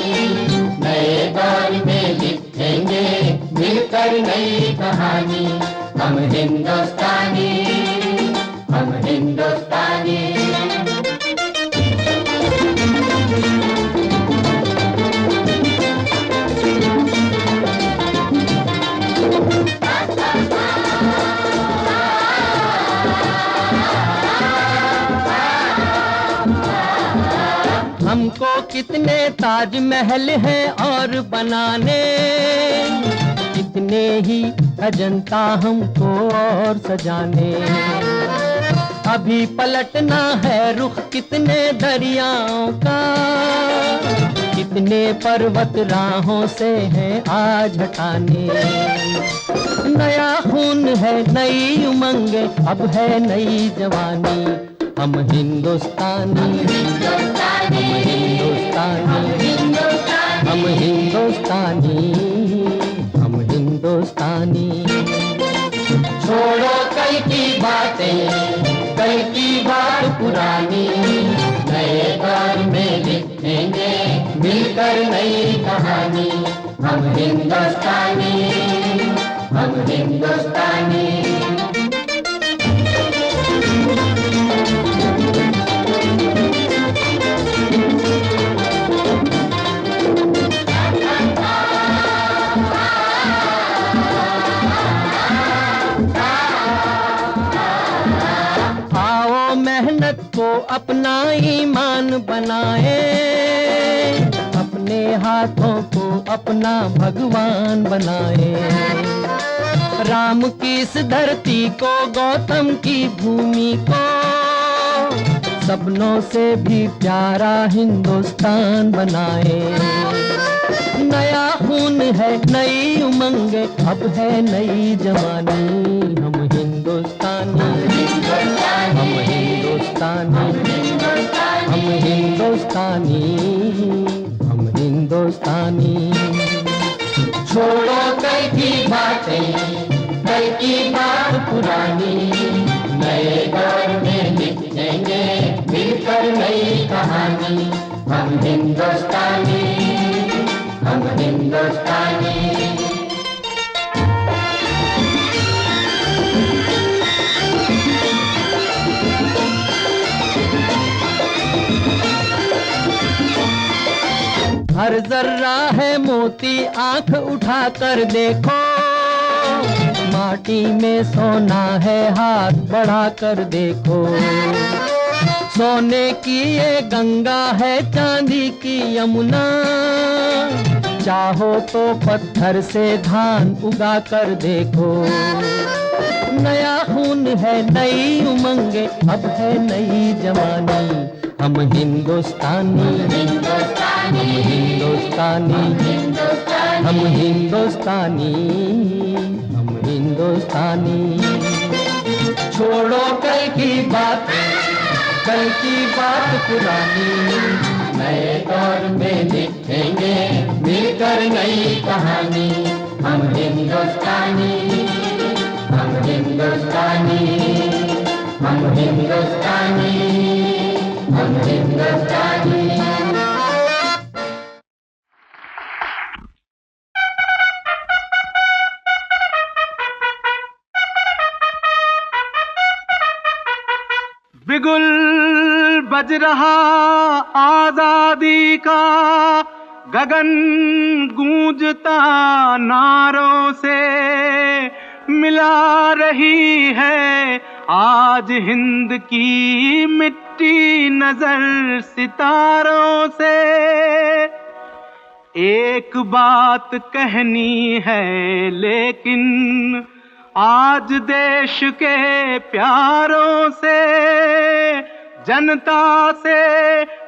नए दौर में लिखेंगे मिलकर नई कहानी। हम हिंदुस्तानी, हम हिंदुस्तानी। हमको कितने ताजमहल हैं और बनाने, कितने अपने ही अजंता हमको और सजाने। अभी पलटना है रुख कितने दरियाओं का, कितने पर्वत राहों से हैं आज हटाने। नया खून है नई उमंगे, अब है नई जवानी। हम हिंदुस्तानी, हम हिंदुस्तानी, हम हिंदुस्तानी, हम हिंदुस्तानी। छोड़ो कल की बातें, कल की बात पुरानी, नए दौर में लिखेंगे मिलकर नई कहानी। हम हिंदुस्तानी, हम हिंदुस्तानी। मेहनत को अपना ईमान बनाए, अपने हाथों को अपना भगवान बनाए। राम की इस धरती को, गौतम की भूमि को, सपनों से भी प्यारा हिंदुस्तान बनाए। नया खून है नई उमंगे, अब है नई जवानी। हम हिंदुस्तानी, हम हिंदुस्तानी, हम हिंदुस्तानी, हम हिंदुस्तानी। छोड़ो कल की बातें, कल की बात पुरानी, नए दौर में लिखेंगे मिलकर नई कहानी। हम हिंदुस्तानी, हम हिंदुस्तानी। हर जर्रा है मोती, आंख उठा कर देखो। माटी में सोना है, हाथ बढ़ा कर देखो। सोने की ये गंगा है, चांदी की यमुना। चाहो तो पत्थर से धान उगा कर देखो। नया खून है नई उमंगे, अब है नई जवानी। हम हिंदुस्तानी, हम हिंदुस्तानी, हम हिंदुस्तानी, हम हिंदुस्तानी। छोड़ो कल की बात, कल की बात पुरानी, नए दौर में लिखेंगे मिलकर नई कहानी। हम हिंदुस्तानी, हम हिंदुस्तानी, हम हिंदुस्तानी, हम हिंदुस्तानी। बिगुल बज रहा आजादी का, गगन गूंजता नारों से। मिला रही है आज हिंद की मिट्टी नजर सितारों से। एक बात कहनी है लेकिन आज देश के प्यारों से, जनता से,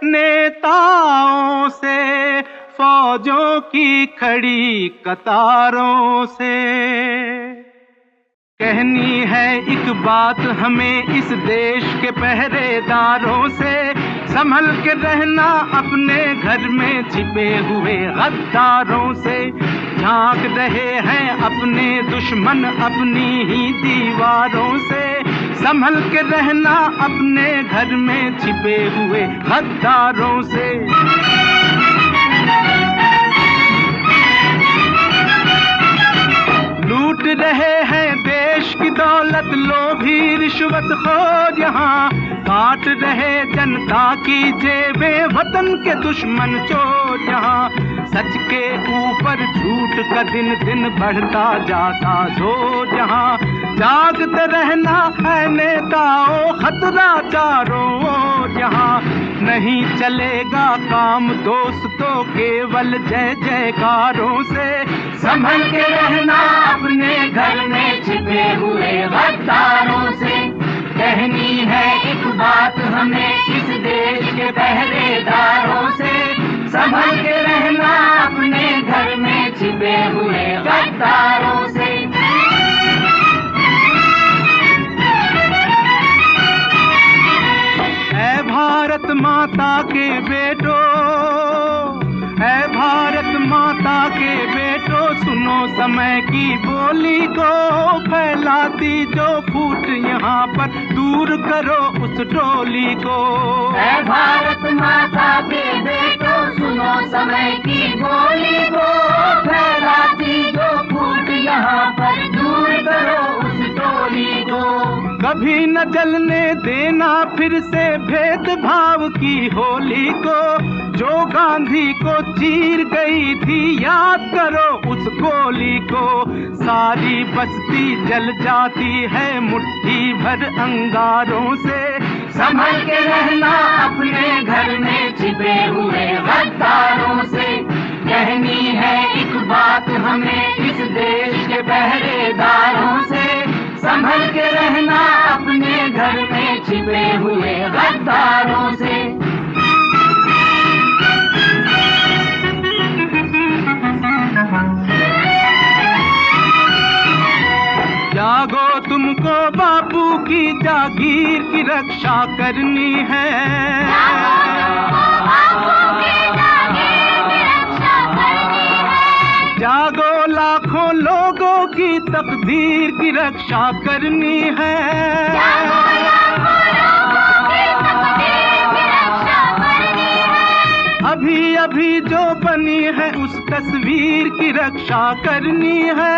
नेताओं से, फौजों की खड़ी कतारों से। कहनी है एक बात हमें इस देश के पहरेदारों से, संभल के रहना अपने घर में छिपे हुए गद्दारों से। झांक रहे हैं अपने दुश्मन अपनी ही दीवारों से, संभल के रहना अपने घर में छिपे हुए गद्दारों से। लूट रहे हैं देश की दौलत लोभी रिश्वतखोर यहाँ, काट रहे जनता की जेबें वतन के दुश्मन चोर यहाँ। सच के ऊपर झूठ का दिन दिन बढ़ता जाता जोर यहाँ। जागते रहना है नेताओं, खतरा चारों ओर यहाँ। नहीं चलेगा काम दोस्तों केवल जय जयकारों से। संभल के रहना अपने घर में छिपे हुए गद्दारों से। कहनी है एक बात हमें इस देश के पहरेदारों से। संभल के रहना अपने घर में छिपे हुए गद्दारों से। ऐ भारत माता के बेटो, ऐ भारत माता के बेटो, सुनो समय की बोली को। फैलाती जो फूट यहाँ पर दूर करो उस टोली को। ऐ भारत माता के बेटो, सुनो समय की बोली को। फैलाती जो फूट यहाँ पर दूर करो उस टोली को। कभी न जलने देना फिर से भेदभाव की होली को। जो गांधी को चीर गई थी याद करो उस गोली को। सारी बस्ती जल जाती है मुट्ठी भर अंगारों से। संभल के रहना अपने घर में छिपे हुए गद्दारों से। कहनी है एक बात हमें इस देश के पहरेदारों से। संभल के रहना अपने घर में छिपे हुए गद्दारों से। जागो तुमको बापू की जागीर की रक्षा करनी है। जागो लाखों लोगों की तकदीर की रक्षा करनी है। अभी अभी जो बनी है उस तस्वीर की रक्षा करनी है।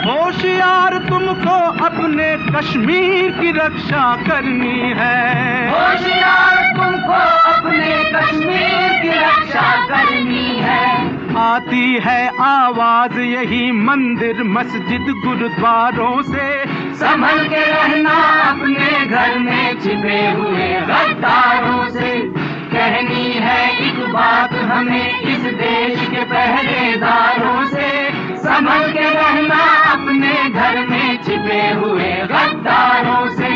होशियार तुमको अपने कश्मीर की रक्षा करनी है। होशियार तुमको अपने कश्मीर की रक्षा करनी है। आती है आवाज यही मंदिर मस्जिद गुरुद्वारों से। संभल के रहना अपने घर में छिपे हुए गद्दारों से। कहनी है एक बात हमें इस देश के पहरेदारों से। संभल के रहना अपने घर में छिपे हुए गद्दारों से।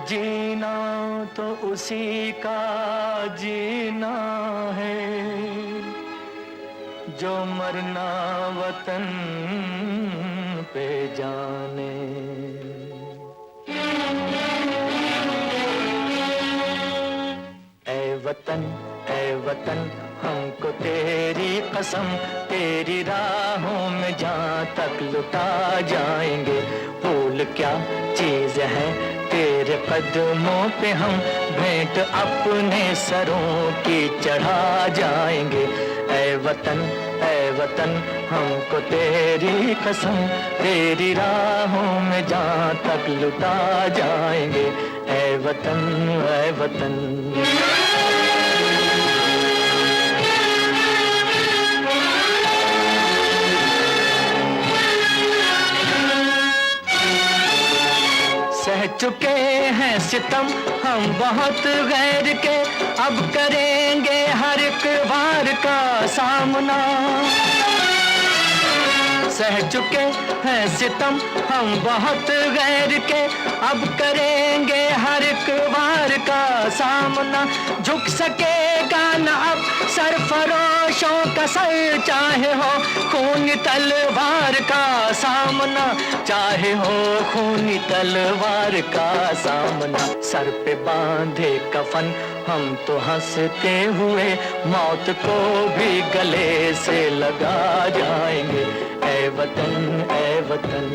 जीना तो उसी का जीना है जो मरना वतन पे जाने। ऐ वतन हमको तेरी कसम, तेरी राहों में जहाँ तक लुटा जाएंगे। फूल क्या चीज है तेरे कदमों पे हम भेंट अपने सरों की चढ़ा जाएंगे। ऐ वतन हमको तेरी कसम, तेरी राहों में जहाँ तक लुटा जाएंगे। ऐ वतन सह चुके हैं सितम हम बहुत गैर के, अब करेंगे हर एक वार का सामना। सह चुके हैं सितम हम बहुत गैर के, अब करेंगे हर एक वार का सामना। झुक सकेगा न अब सरफरोशों का सर, चाहे हो खूनी तलवार का सामना, चाहे हो खूनी तलवार का सामना। सर पे बांधे कफन हम तो हंसते हुए मौत को भी गले से लगा जाएंगे। ऐ वतन ऐ वतन।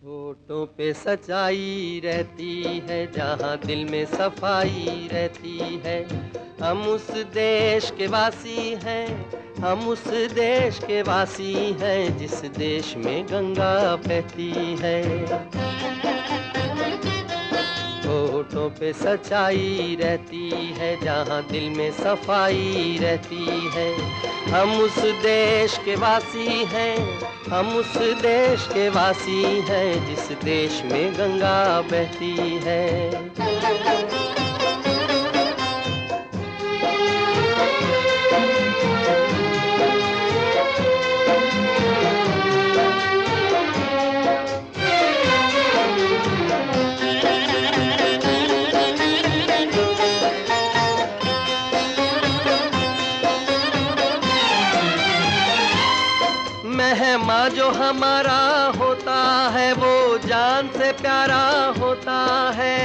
होठों पे सच्चाई रहती है, जहाँ दिल में सफाई रहती है। हम उस देश के वासी हैं, हम उस देश के वासी हैं, जिस देश में गंगा बहती है। होठों पे सच्चाई रहती है, जहाँ दिल में सफाई रहती है। हम उस देश के वासी हैं, हम उस देश के वासी हैं, जिस देश में गंगा बहती है। मेहमा जो हमारा होता है, वो जान से प्यारा होता है।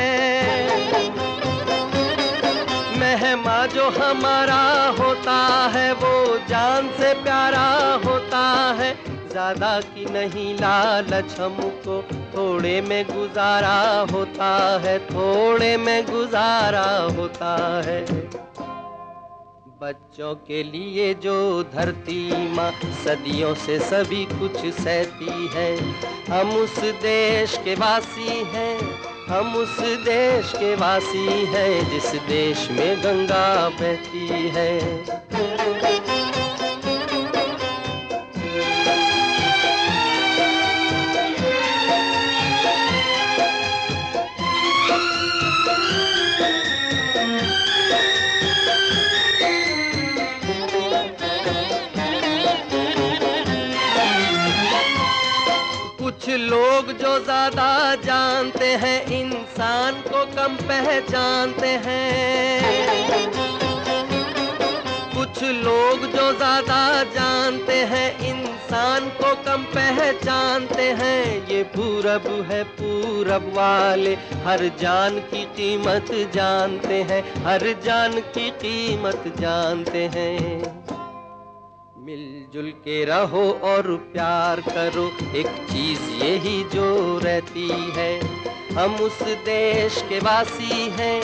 मेहमा जो हमारा होता है, वो जान से प्यारा होता है। ज्यादा की नहीं लालच हमको, थोड़े में गुजारा होता है, थोड़े में गुजारा होता है। बच्चों के लिए जो धरती माँ सदियों से सभी कुछ सहती है। हम उस देश के वासी हैं, हम उस देश के वासी हैं, जिस देश में गंगा बहती है। कुछ लोग जो ज्यादा जानते हैं, इंसान को कम पहचानते हैं। कुछ लोग जो ज्यादा जानते हैं, इंसान को कम पहचानते हैं। ये पूरब है, पूरब वाले हर जान की कीमत जानते हैं, हर जान की कीमत जानते हैं। मिलजुल के रहो और प्यार करो, एक चीज यही जो रहती है। हम उस देश के वासी हैं,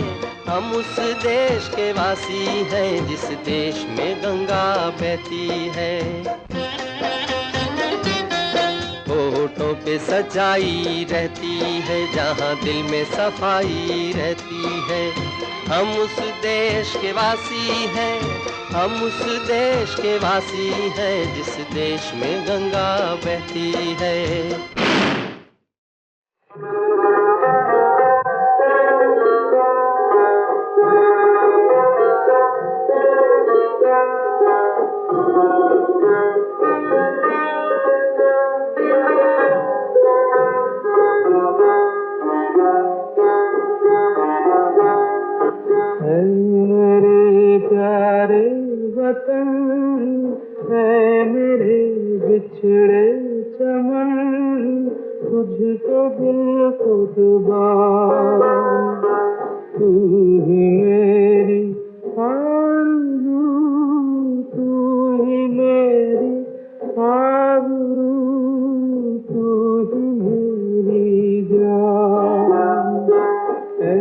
हम उस देश के वासी हैं, जिस देश में गंगा बहती है। होठों पे सच्चाई रहती है, जहाँ दिल में सफाई रहती है। हम उस देश के वासी हैं, हम उस देश के वासी हैं, जिस देश में गंगा बहती है। बिछड़े चमन तुझको दिल कुर्बान, तू ही मेरी आरज़ू, तू ही मेरी आबरू, तू ही मेरी जान। ऐ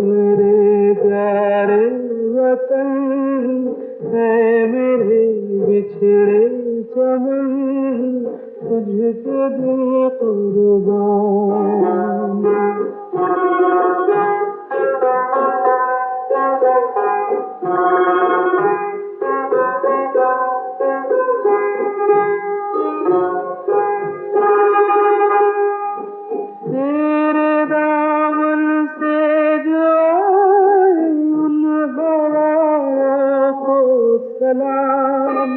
मेरे प्यारे वतन, ऐ मेरे बिछड़े चमन तुझको दिल कुर्बान। तेरे दामन से जो उन हवाओं को सलाम।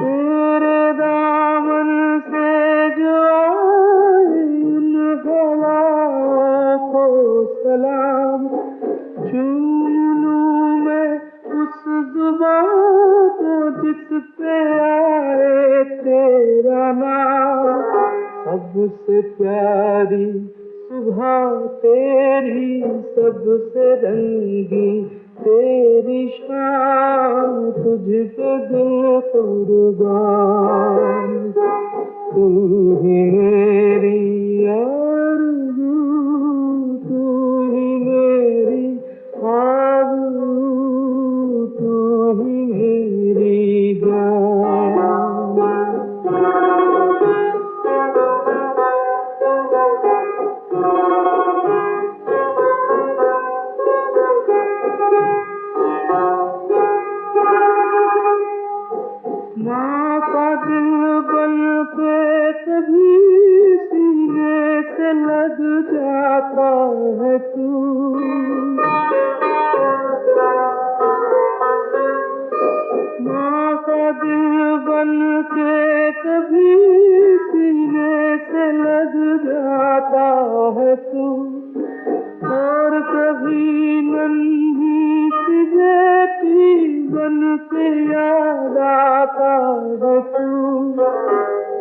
तेरे दामन से जो उन हवाओं को सलाम। चूम लूं मैं उस जुबां को जिस पे आए तेरा नाम। सबसे प्यारी सुबह तेरी, सबसे रंगी तेरी शान तुझ पे दिल कुर्बान, तू ही मेरी आरज़ू, तू ही मेरी आरज़ू, तू ही मेरी जान। माँ का दिल बन के कभी सीने से लग जाता है तू, माँ का दिल बन के कभी सीने से लग जाता है तू, और कभी नन्ही सी बेटी बन के याद आता है तू।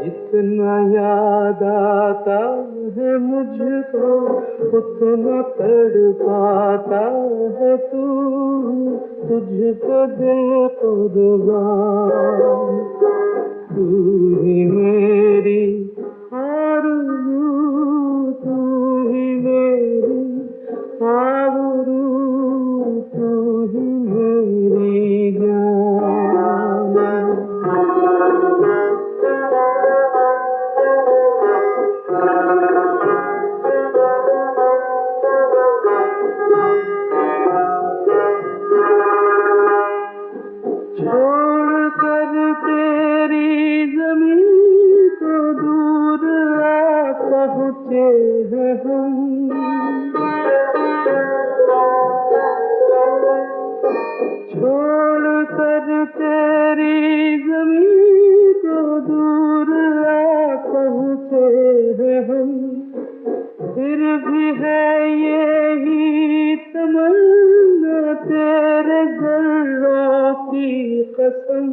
जितना याद आता है मुझको उतना तड़पाता है तू, तुझको दिल कुर्बान, तू ही मेरी आरज़ू, तू ही मेरी आबरू, तू ही मेरी जान। छोड़ कर तेरी ज़मीन को दूर आ पहुँचे हैं हम, छोड़ कर तेरी ज़मीन को दूर आ पहुँचे हैं हम, फिर भी है यही तमन्ना तेरे ज़र्रों की कसम,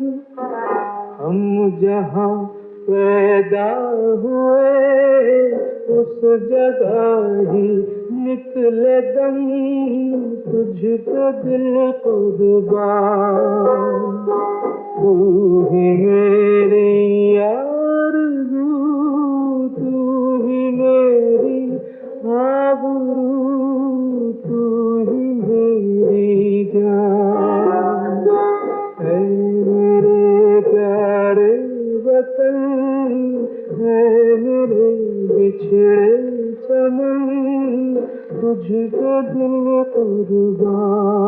हम जहाँ पैदा हुए उस जगह ही निकले दम, तुझको दिल कुर्बान, तू ही मेरी आरज़ू, तू ही मेरी आबरू, तू ही मेरी जान। ऐ मेरे प्यारे वतन, है मेरे बिछड़े चमन, तुझको दिल कुर्बान।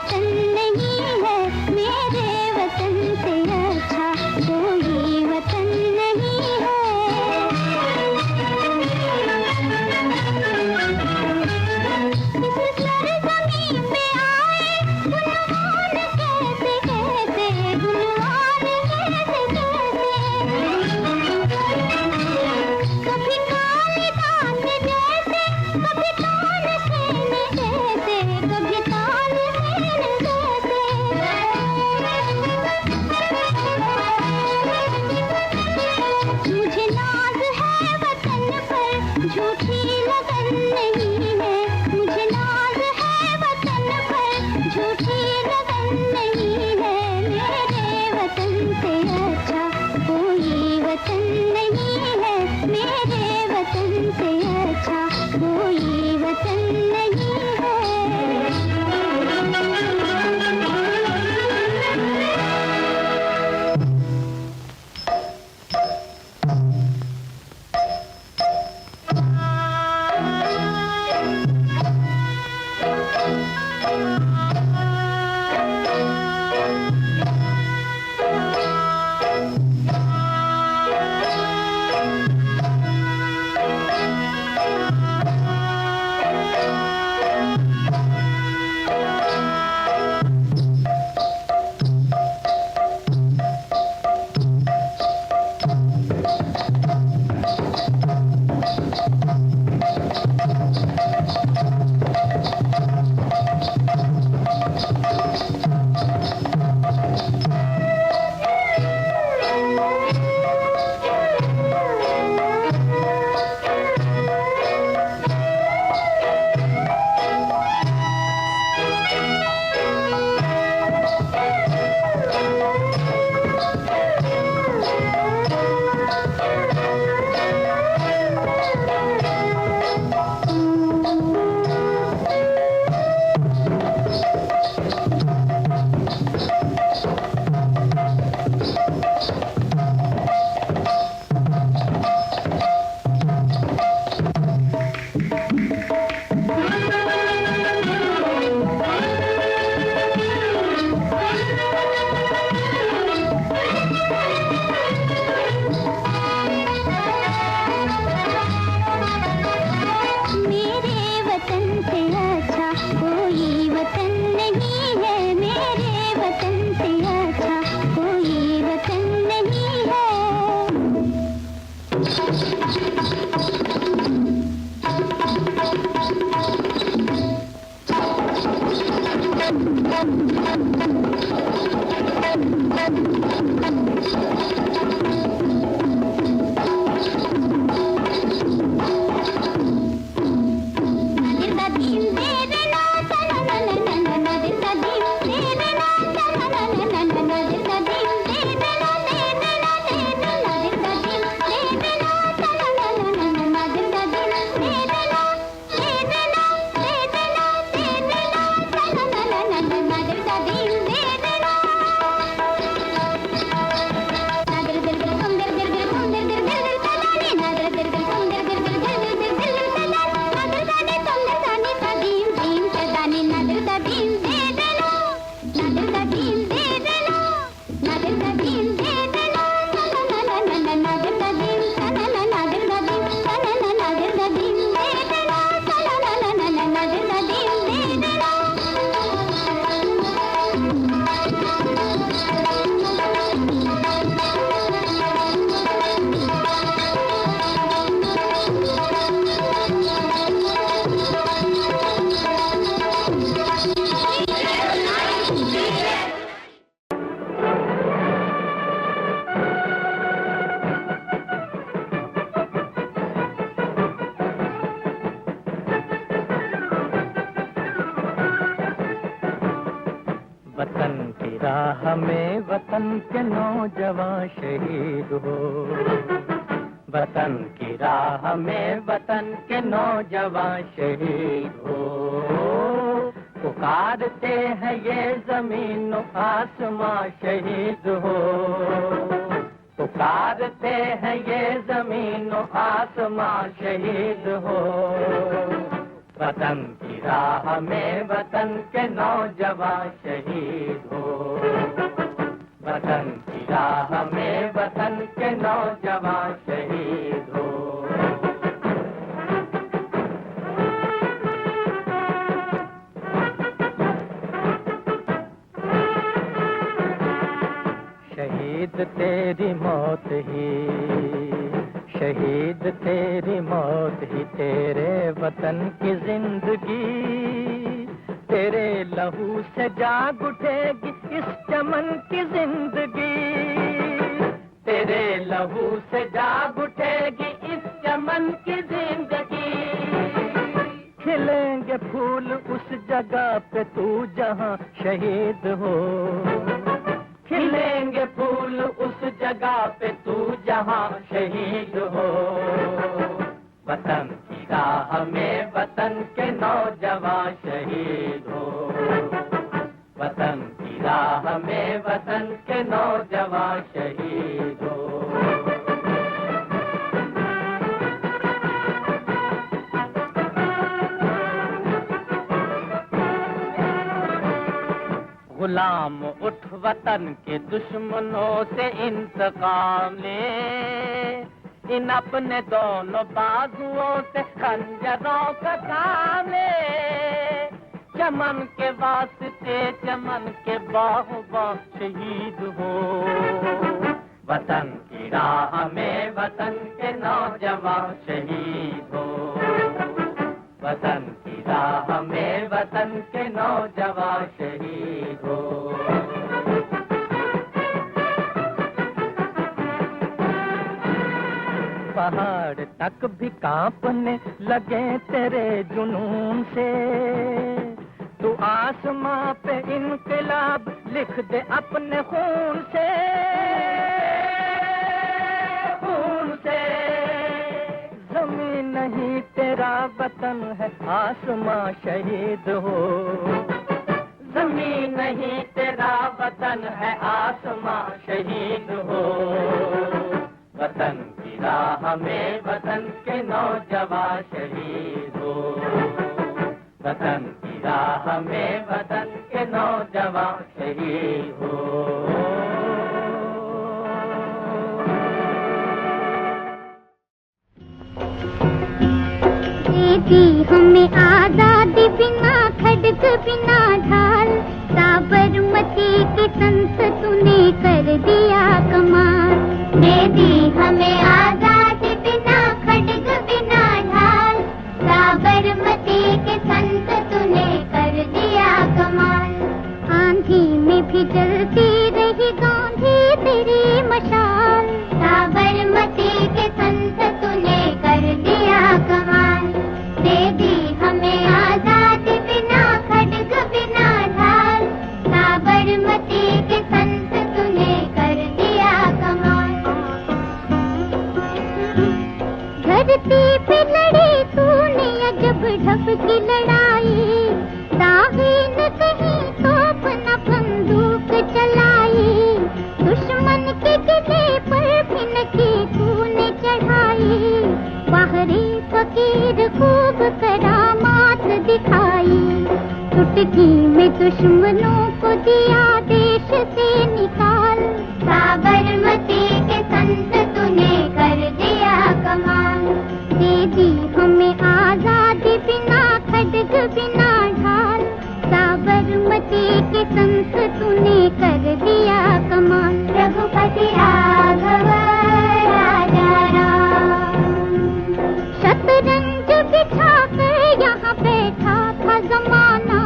वतन नहीं है, मेरे वतन से अच्छा कोई वतन नहीं है। इस सरज़मीं पे आए गुणवान कैसे कैसे, गुणवान कैसे कैसे। कभी कालिदास जैसे, कभी तानसेन जैसे, कभी तानसेन जैसे। मुझे नाज है वतन पर, झूठी लगन नहीं है। मुझे नाज है वतन पर, झूठी लगन नहीं है। मेरे वतन से अच्छा कोई वतन नहीं है, मेरे वतन से अच्छा कोई वतन नहीं है। वतन की राह में वतन के नौजवान शहीद हो, वतन की राह में वतन के नौजवान शहीद हो। पुकारते हैं ये जमीन आसमां शहीद हो, पुकारते हैं ये जमीन आसमां शहीद हो। वतन की राह में वतन के नौजवान शहीद हो, वतन की राह में वतन के नौजवान शहीद हो। शहीद तेरी मौत ही, शहीद तेरी मौत ही तेरे वतन की जिंदगी, तेरे लहू से जाग उठेगी इस चमन की जिंदगी, तेरे लहू से जाग उठेगी इस चमन की जिंदगी। खिलेंगे फूल उस जगह पे तू जहां शहीद हो, खिलेंगे फूल उस जगह पे तू जहां शहीद हो। वतन की राह में वतन के नौजवान शहीद हो, वतन की राह में वतन के नौजवान शहीद हो। गुलाम उठ वतन के दुश्मनों से इंतकाम ले, इन अपने दोनों बाजुओं से खंजरों का काम ले। चमन के वास्ते चमन के बाहुबा शहीद हो, वतन की राह में वतन के नौजवान शहीद हो, वतन की राह में वतन के नौजवान शहीद हो। पहाड़ तक भी कांपने लगे तेरे जुनून से, तू आसमां पे इनकलाब लिख दे अपने खून से, खून से। जमीन नहीं तेरा वतन है आसमां शहीद हो, जमीन नहीं तेरा वतन है आसमां शहीद हो। वतन की राह में वतन के नौजवान शहीद हो, वतन की राह में वतन के नौजवान शहीद हो। दी हमें आजादी बिना खड्ग बिना ढाल, साबरमती की संत तूने कर दिया कमाल। दे दी हमें आजादी बिना खड्ग बिना ढाल, साबरमती के संत तूने कर दिया कमाल। आंधी में भी जलती रही गांधी तेरी मशाल, साबरमती के संत तूने कर दिया कमाल। दे दी हमें आजादी बिना खड्ग बिना ढाल, साबरमती के संत तूने कर दिया कमाल। धरती पे लड़ी तूने अजब ढब की लड़ाई, दागी न कहीं तोप न बंदूक चलाई, दुश्मन के किले पर भी न की तूने चढ़ाई। बाहरी फकीर खूब करामात दिखाई, चुटकी में दुश्मनों को दिया देश से निकाल। साबरमती के संत तूने कर दिया कमाल। दे दी हमें आजादी बिना खड्ग बिना ढाल, साबरमती के संत तूने कर दिया कमाल। रघुपति राघव राजा राम, शतरंज बिछा कर यहाँ बैठा था जमाना,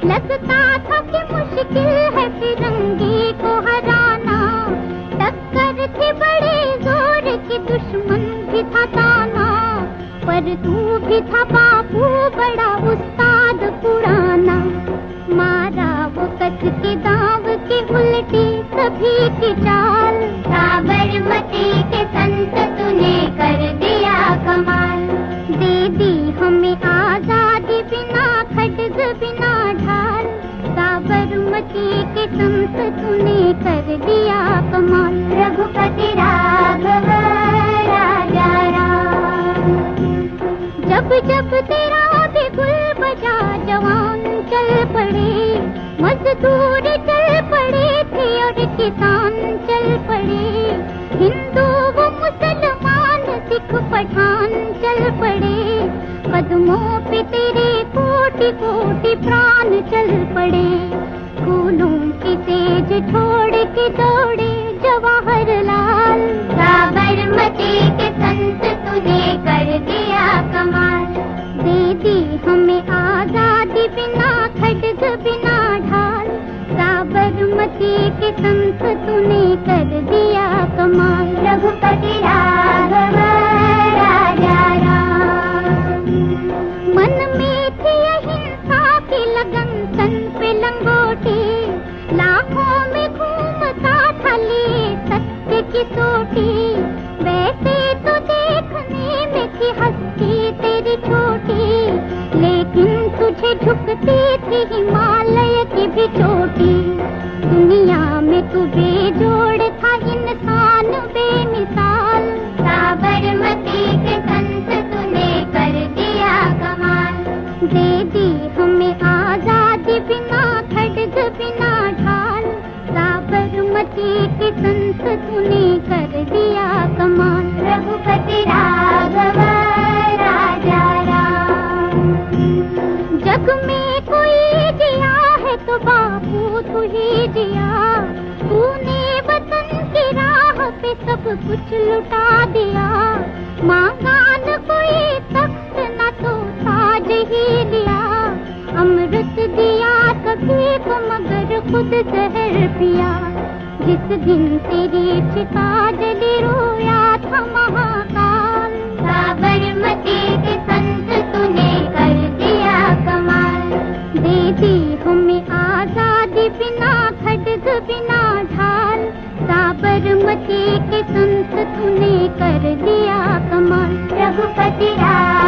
लगता था कि मुश्किल है फिरंगी को हराना। टक्कर थी बड़े जोर की दुश्मन भी था ताना, पर तू भी था बापू बड़ा उस्ताद पुराना। मारा वो कच्छ के दाव की उल्टी सभी की चाल, साबरमती के संत तूने कर दिया कमाल। दे दी हमें आजादी बिना खड्ग बिना ढाल, साबरमती के संत तूने कर दिया कमाल। रघुपति राघव राजा राम, जब जब तेरा भी मजदूर चल पड़े थे और किसान चल पड़े, हिंदू वो मुसलमान सिख पठान चल पड़े, कदमों पे तेरे कोटि कोटि प्राण चल पड़े। फूलों की तेज छोड़ के दौड़े जवाहरलाल, साबरमती के संत तूने कर दिया कमाल। दे दी हमें आजादी बिना खड्ग बिना ढाल, साबरमती के संत तूने कर दिया कमाल। रघुपति राघव राजा राम, मन में थी अहिंसा की लगन, तन पे लंगोटी, लाखों में घूमता था लिए सत्य की सोटी। वैसे तो देखने में थी हस्ती तेरी छोटी, लेकिन तुझे झुकती थी हिमालय की भी चोटी। दुनिया में तू बेजोड़ था इंसान बेमिसाल, साबरमती के संत तूने कर दिया कमाल। दे दी हमें आजादी बिना खड्ग बिना ढाल, साबरमती के संत तूने कर दिया कमाल। रघुपति राघव राजा राम, जग में कोई जिया है तो बापू तू ही जिया, तूने वतन की राह पे सब कुछ लुटा दिया। मांगा न कोई तख्त न तो ताज ही लिया, अमृत दिया सभी को मगर खुद जहर पिया। जिस दिन तेरी चिता जली रोया था महाकाल, साबरमती के संत तूने कर दिया कमाल। दे दी हमें आजादी बिना खड्ग बिना ढाल, साबरमती के संत तूने कर दिया कमाल। रघुपति राम